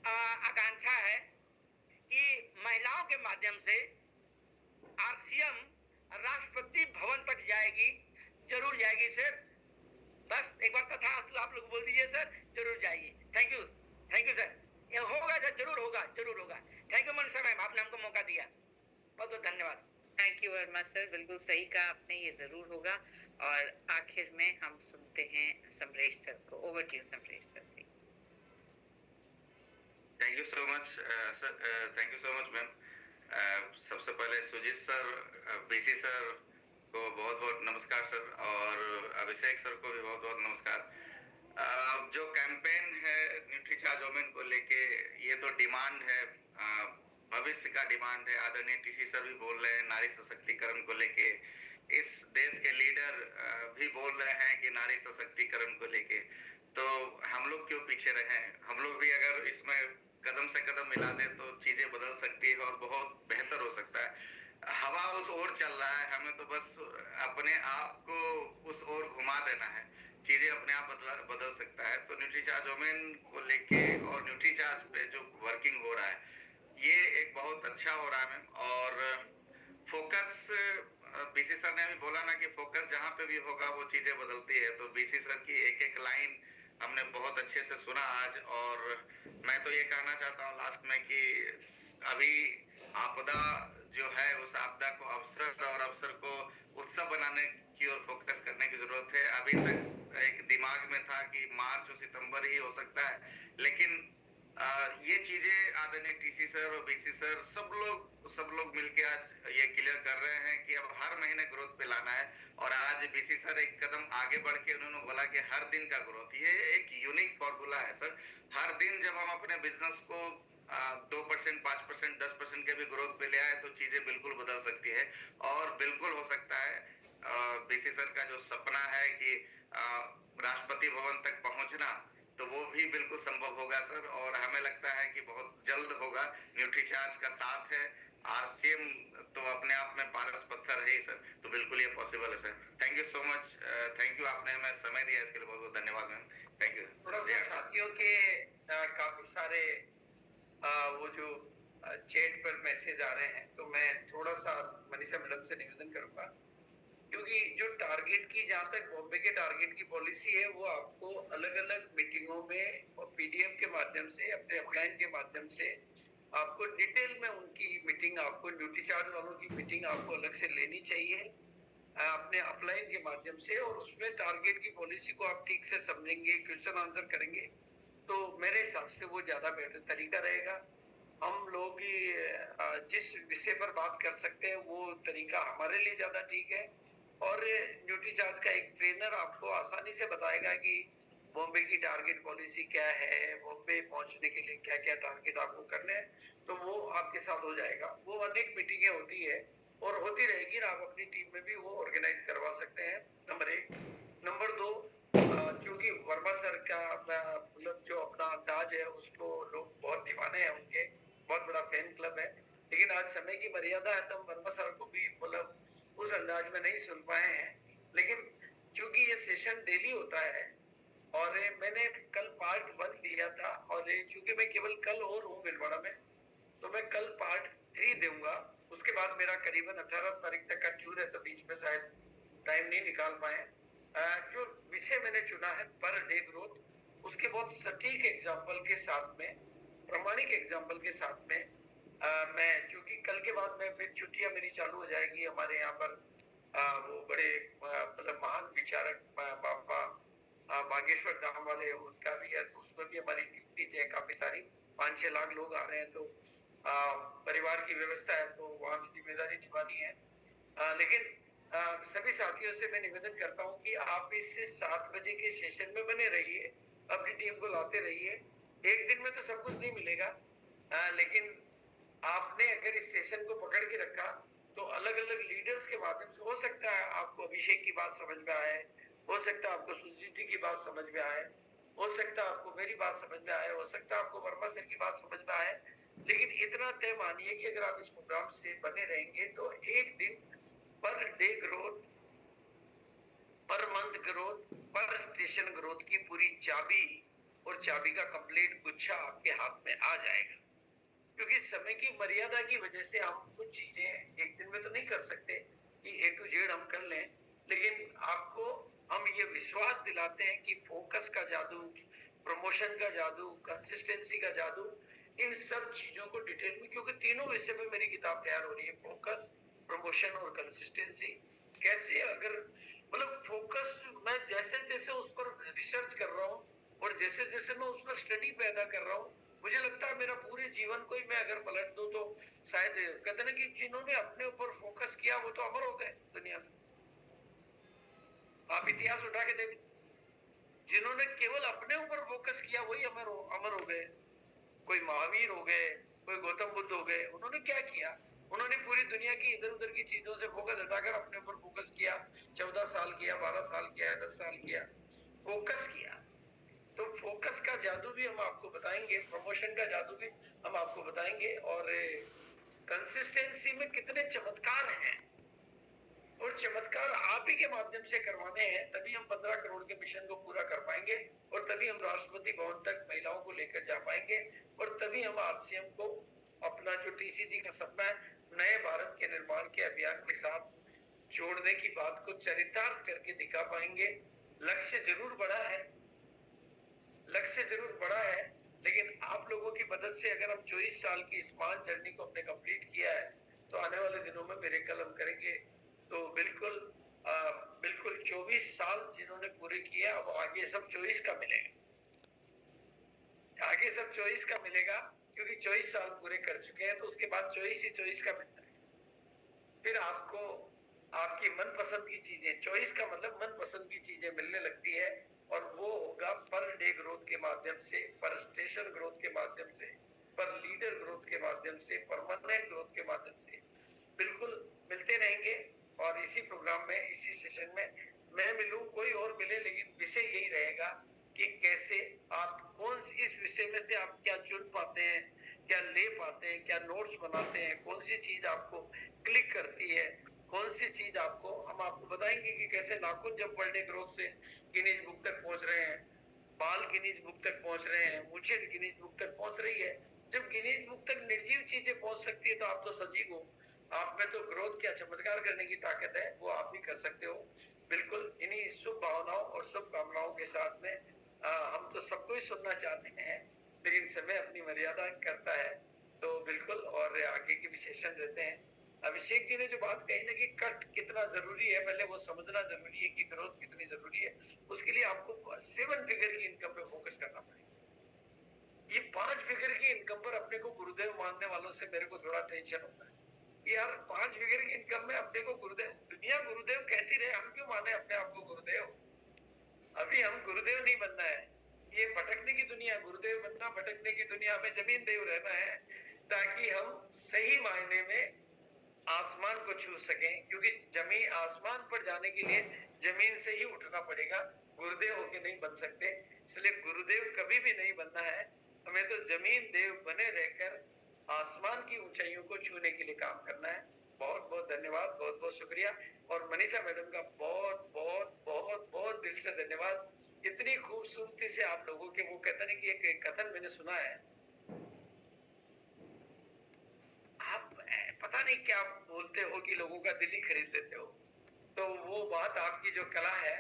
आकांक्षा है कि महिलाओं के माध्यम से आरसीएम राष्ट्रपति भवन तक जाएगी, जरूर जाएगी सर। बस एक बार तथास्तु आप लोग बोल दीजिए सर, जरूर जाएगी। Thank you sir. ये होगा सर, जरूर होगा, जरूर होगा। थैंक यू मनीषा मैम, आपने हमको मौका दिया, बहुत बहुत धन्यवाद। थैंक यू वर्मा सर, बिल्कुल सही कहा आपने, ये जरूर होगा। और आखिर में हम सुनते हैं समरेश सर को। Over to you Samaresh sir please. Thank you so much sir, thank you so much ma'am. सबसे पहले सुजीत सर, बीसी सर को बहुत बहुत नमस्कार सर, और अभिषेक सर को भी बहुत बहुत नमस्कार। जो कैंपेन है न्यूट्रीचार्ज वुमेन को लेके, ये तो डिमांड है, भविष्य का डिमांड है। आदरणीय टीसी सर भी बोल रहे हैं नारी सशक्तिकरण को लेके, इस देश के लीडर भी बोल रहे हैं कि नारी सशक्तिकरण को लेके, तो हम लोग क्यों पीछे रहे? हम लोग भी अगर इसमें कदम से कदम मिला दे तो चीजें बदल सकती है और बहुत बेहतर हो सकता है। हवा उस ओर चल रहा है, हमें तो बस अपने आप को उस ओर घुमा देना है, चीजें अपने आप बदल सकता है। तो न्यूट्रीचार्ज वुमेन को लेके और न्यूट्रीचार्ज पे जो वर्किंग हो रहा है, ये एक बहुत अच्छा हो रहा है मैम। और फोकस, बीसी सर ने भी बोला ना कि फोकस जहाँ पे भी होगा वो चीजें बदलती है, तो बीसी सर की एक एक लाइन हमने बहुत अच्छे से सुना आज। और मैं तो ये कहना चाहता हूँ लास्ट में कि अभी आपदा जो है, उस आपदा को अवसर और अवसर को उत्सव बनाने की ओर फोकस करने की जरूरत है। अभी तक एक दिमाग में था कि मार्च और सितंबर ही हो सकता है, लेकिन ये चीजें आदरणीय टीसी सर और बीसी सर सब लोग मिलके आज ये क्लियर कर रहे हैं कि अब हर महीने ग्रोथ पे लाना है। और आज बीसी सर एक कदम आगे बढ़ के उन्होंने बोला कि हर दिन का ग्रोथ, ये एक यूनिक फॉर्मूला है सर। हर दिन जब हम अपने बिजनेस को 2%, 5%, 10% के भी ग्रोथ पे ले आए तो चीजें बिल्कुल बदल सकती है। और बिल्कुल हो सकता है बीसी सर का जो सपना है कि राष्ट्रपति भवन तक पहुंचना, तो वो भी बिल्कुल संभव होगा सर। और हमें लगता है कि बहुत जल्द होगा। न्यूट्रीचार्ज का साथ है, आरसीएम तो अपने आप में पारस पत्थर है ही सर, तो बिल्कुल ये पॉसिबल है sir. Thank you so much, thank you, आपने हमें समय दिया, इसके लिए बहुत बहुत धन्यवाद मैम। Thank you. थोड़ा सा साथियों के काफी सारे वो जो चैट पर मैसेज आ रहे हैं, तो मैं थोड़ा सा मनीषा मैडम से निवेदन करूंगा, क्योंकि जो टारगेट की, जहाँ तक बॉम्बे के टारगेट की पॉलिसी है, वो आपको अलग अलग मीटिंगों में और पीडीएफ के माध्यम से, अपने अपलाइन के माध्यम से आपको डिटेल में उनकी मीटिंग, आपको न्यूट्रीचार्ज वालों की मीटिंग आपको अलग से लेनी चाहिए अपने अपलाइन के माध्यम से, और उसमें टारगेट की पॉलिसी को आप ठीक से समझेंगे, क्वेश्चन आंसर करेंगे, तो मेरे हिसाब से वो ज्यादा बेहतर तरीका रहेगा। हम लोग जिस विषय पर बात कर सकते हैं वो तरीका हमारे लिए ज्यादा ठीक है। और न्यूट्रीचार्ज का एक ट्रेनर आपको आसानी से बताएगा कि बॉम्बे की टारगेट पॉलिसी क्या है, बॉम्बे पहुंचने के लिए क्या क्या टारगेट आपको करने हैं, तो वो आपके साथ हो जाएगा। वो अनेक मीटिंगें होती है और होती रहेगी, आप अपनी टीम में भी वो ऑर्गेनाइज करवा सकते हैं, नंबर 1। नंबर 2, क्योंकि वर्मा सर का मतलब जो अपना अंदाज है उसको लोग बहुत दीवाने हैं उनके, बहुत बड़ा फैन क्लब है, लेकिन आज समय की मर्यादा है तो हम वर्मा सर को भी मतलब उस अंदाज में नहीं सुन पाए हैं। लेकिन क्योंकि ये सेशन डेली होता है और मैंने कल पार्ट 1 दिया था, और चूंकि मैं केवल कल और हूँ भिलवाड़ा में, तो मैं कल पार्ट 3 दूंगा। उसके बाद मेरा करीबन 18 तारीख तक का टूर है, तो बीच में शायद टाइम नहीं निकाल पाए। जो विषय मैंने चुना है पर डे ग्रोथ, उसके बहुत सटीक एग्जाम्पल के साथ में, प्रमाणिक एग्जाम्पल के साथ में मैं, क्योंकि कल के बाद मैं फिर छुट्टियां मेरी चालू हो जाएगी। हमारे यहाँ पर वो बड़े मतलब महान विचारक बाबा बागेश्वर धाम वाले, उनका भी है, तो उसमें भी हमारी ड्यूटी है काफी सारी, 5-6 लाख लोग आ रहे हैं, तो परिवार की व्यवस्था है, तो वहाँ की जिम्मेदारी निभानी है। लेकिन सभी साथियों से मैं निवेदन करता हूँ कि आप इस 7 बजे के सेशन में बने रहिए, अपनी टीम को लाते रहिए। एक दिन में तो सब कुछ नहीं मिलेगा, लेकिन आपने अगर इस सेशन को पकड़ के रखा तो अलग अलग लीडर्स के माध्यम से हो सकता है आपको अभिषेक की बात समझ में आए, हो सकता है आपको सुजीति की बात समझ में आए, हो सकता है आपको मेरी बात समझ में आए, हो सकता है आपको वर्मा सर की बात समझ में आए। लेकिन इतना तय मानिए कि अगर आप इस प्रोग्राम से बने रहेंगे तो एक दिन per day growth, per month growth, पर स्टेशन ग्रोथ की पूरी चाबी और चाबी का कंप्लीट गुच्छा आपके हाथ में आ जाएगा। क्योंकि समय की मर्यादा की वजह से हम कुछ चीजें एक दिन में तो नहीं कर सकते कि A to Z हम कर लें, लेकिन आपको हम ये विश्वास दिलाते हैं कि फोकस का जादू, प्रमोशन का जादू, कंसिस्टेंसी का जादू, इन सब चीजों को डिटेल में, क्योंकि तीनों विषय में मेरी किताब तैयार हो रही है, फोकस, प्रमोशन और कंसिस्टेंसी। कैसे, अगर मतलब फोकस, मैं जैसे जैसे उस पर रिसर्च कर रहा हूँ और जैसे जैसे मैं उसमें स्टडी पैदा कर रहा हूँ, मुझे लगता है मेरा पूरे जीवन को ही मैं अगर पलट दूं तो शायद, कहते ना कि जिन्होंने अपने ऊपर फोकस किया वो तो अमर हो गए दुनिया में। आप इतिहास उठा के देखो, जिन्होंने केवल अपने ऊपर फोकस किया वही अमर हो गए। कोई महावीर हो गए, कोई गौतम बुद्ध हो गए। उन्होंने क्या किया? उन्होंने पूरी दुनिया की इधर उधर की चीजों से फोकस हटाकर अपने ऊपर फोकस किया। 14 साल किया, 12 साल किया, 10 साल किया, फोकस किया। तो फोकस का जादू भी हम आपको बताएंगे, प्रमोशन का जादू भी हम आपको बताएंगे, और कंसिस्टेंसी में कितने चमत्कार हैं, और चमत्कार आप ही के माध्यम से करवाने हैं, तभी हम 15 करोड़ के मिशन को पूरा कर पाएंगे, और तभी हम राष्ट्रपति भवन तक महिलाओं को लेकर जा पाएंगे, और तभी हम आरसीएम को अपना जो टीसीजी का सपना है, नए भारत के निर्माण के अभियान के साथ जोड़ने की बात को चरितार्थ करके दिखा पाएंगे। लक्ष्य जरूर बड़ा है, लक्ष्य जरूर बड़ा है, लेकिन आप लोगों की मदद से अगर हम 24 साल की इस महान जर्नी को हमने कंप्लीट किया है, तो आने वाले दिनों में मेरे कलम करेंगे। तो बिल्कुल बिल्कुल 24 साल जिन्होंने पूरे किए, अब आगे सब 24 का मिलेगा, आगे सब 24 का मिलेगा, क्योंकि 24 साल पूरे कर चुके हैं, तो उसके बाद 24 ही 24 का मिलता है। फिर आपको आपकी मनपसंद की चीजें, 24 का मतलब मनपसंद की चीजें मिलने लगती है, और वो होगा पर डे ग्रोथ के माध्यम से, पर स्टेशन ग्रोथ के माध्यम से, पर लीडर ग्रोथ के माध्यम से, परमानेंट ग्रोथ के माध्यम से बिल्कुल मिलते रहेंगे। और इसी प्रोग्राम में, इसी सेशन में मैं मिलूं, कोई और मिले, लेकिन विषय यही रहेगा कि कैसे आप कौन इस विषय में से आप क्या चुन पाते हैं, क्या ले पाते हैं, क्या नोट्स बनाते हैं, कौन सी चीज आपको क्लिक करती है, कौन सी चीज आपको, हम आपको बताएंगे कि कैसे नाखून जब पर डे ग्रोथ से गिनीज बुक तक पहुंच रहे हैं, बाल गिनीज बुक तक पहुंच रहे हैं, मूछें गिनीज बुक तक पहुंच रही है। जब गिनीज बुक तक निर्जीव चीजें पहुंच सकती है, तो आप तो सजीव हो, आप में तो ग्रोथ क्या चमत्कार करने की ताकत है, वो आप भी कर सकते हो। बिल्कुल इन्हीं शुभ भावनाओं और शुभ कामनाओं के साथ में हम तो सबको ही सुनना चाहते हैं, लेकिन समय अपनी मर्यादा करता है, तो बिल्कुल, और आगे के विशेषण रहते हैं। अभिषेक जी ने जो बात कही ना कि कट कितना जरूरी है, पहले वो समझना जरूरी है कि ग्रोथ कितनी जरूरी है। उसके लिए आपको 7 फिगर की इनकम पे फोकस करना पड़ेगा। ये 5 फिगर की इनकम पर अपने को गुरुदेव मानने वालों से मेरे को थोड़ा टेंशन होता है कि यार 5 फिगर की इनकम में अपने को गुरुदेव, दुनिया गुरुदेव कहती रहे, हम क्यों माने अपने आप को गुरुदेव? अभी हम गुरुदेव नहीं बनना है, ये भटकने की दुनिया, गुरुदेव बनना भटकने की दुनिया में जमीन देव रहना है, ताकि हम सही मायने में आसमान को छू सकें, क्योंकि जमीन आसमान पर जाने के लिए जमीन से ही उठना पड़ेगा, गुरुदेव होके नहीं बन सकते। इसलिए गुरुदेव कभी भी नहीं बनना है, हमें तो जमीन देव बने रहकर आसमान की ऊंचाइयों को छूने के लिए काम करना है। बहुत बहुत धन्यवाद, बहुत बहुत शुक्रिया, और मनीषा मैडम का बहुत बहुत बहुत बहुत दिल से धन्यवाद। इतनी खूबसूरती से आप लोगों के, वो कहते हैं कि एक कथन मैंने सुना है, आप पता नहीं क्या बोलते हो कि लोगों का दिल ही खरीद लेते हो। तो वो बात, आपकी जो कला है,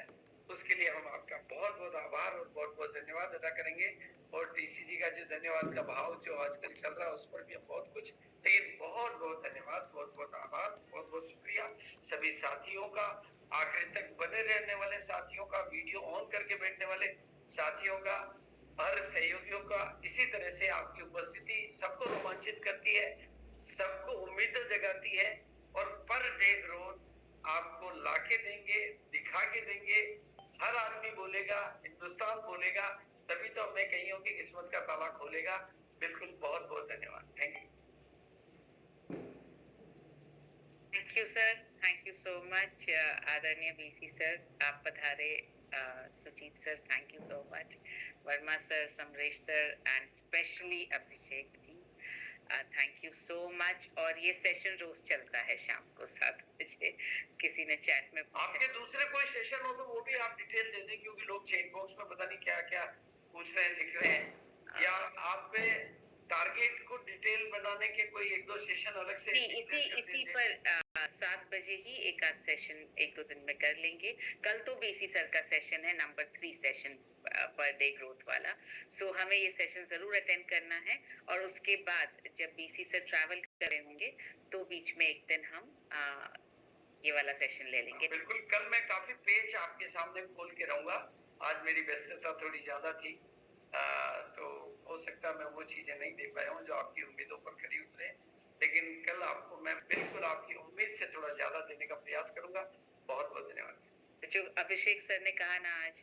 उसके लिए हम आपका बहुत बहुत आभार और बहुत बहुत धन्यवाद अदा करेंगे। और टीसीजी का जो धन्यवाद का भाव जो आजकल चल रहा है, उस पर भी हम बहुत कुछ, लेकिन बहुत बहुत धन्यवाद, बहुत बहुत आभार, बहुत बहुत शुक्रिया सभी साथियों का, आखिर तक बने रहने वाले साथियों का, वीडियो ऑन करके बैठने वाले साथियों का, हर सहयोगियों का। इसी तरह से आपकी उपस्थिति सबको रोमांचित करती है, सबको उम्मीद जगाती है, और पर डे ग्रोथ आपको लाके देंगे, दिखा के देंगे। हर आदमी बोलेगा, हिंदुस्तान बोलेगा, तभी तो मैं कही हूँ कि किस्मत का ताला खोलेगा। बिल्कुल, बहुत बहुत धन्यवाद, thank you. Thank you sir, thank you so much आदरणीय बीसी सर, आप पधारे। Sujit sir, thank you so much. Verma sir, Samaresh sir, and specially Abhishek ji, thank you so much. और ये सेशन रोज चलता है शाम को 7 बजे, किसी ने चैट में आपके दूसरे कोई सेशन हो तो वो भी आप डिटेल दे दें, क्योंकि लोग चेक बॉक्स में पता नहीं क्या क्या पूछ रहे हैं, लिख रहे हैं, या आप पे टारगेट को डिटेल बनाने के कोई 1-2 सेशन अलग से इसी पर 7 बजे ही एक आध सेशन 1-2 दिन में कर लेंगे। कल तो बीसी सर का सेशन है, number 3 session per day growth वाला, सो हमें ये सेशन जरूर अटेंड करना है। और उसके बाद जब बीसी सर ट्रैवल कर रहे होंगे, तो बीच में एक दिन हम ये वाला सेशन ले लेंगे। बिल्कुल, कल मैं काफी पेज आपके सामने खोल के रहूंगा, आज मेरी व्यस्तता थोड़ी ज्यादा थी, तो हो सकता है मैं वो चीजें नहीं दे पाया हूँ जो आपकी उम्मीदों पर खरी उतरे, लेकिन कल आपको मैं बिल्कुल आपकी उम्मीद से थोड़ा ज्यादा देने का प्रयास करूंगा। बहुत बहुत धन्यवाद। जो अभिषेक सर ने कहा ना आज,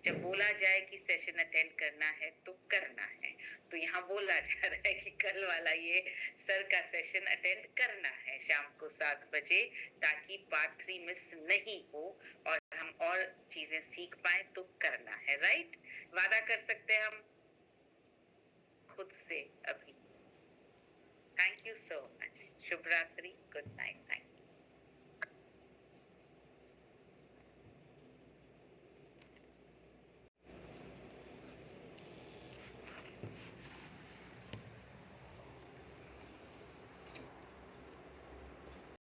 जब बोला जाए कि सेशन अटेंड करना है तो करना है, तो यहाँ बोला जा रहा है कि कल वाला ये सर का सेशन अटेंड करना है शाम को 7 बजे, ताकि पार्ट 3 मिस नहीं हो और हम और चीजें सीख पाए, तो करना है। राइट? वादा कर सकते हैं हम खुद से अभी। Thank you so much. शुभ रात्रि, गुड नाइट।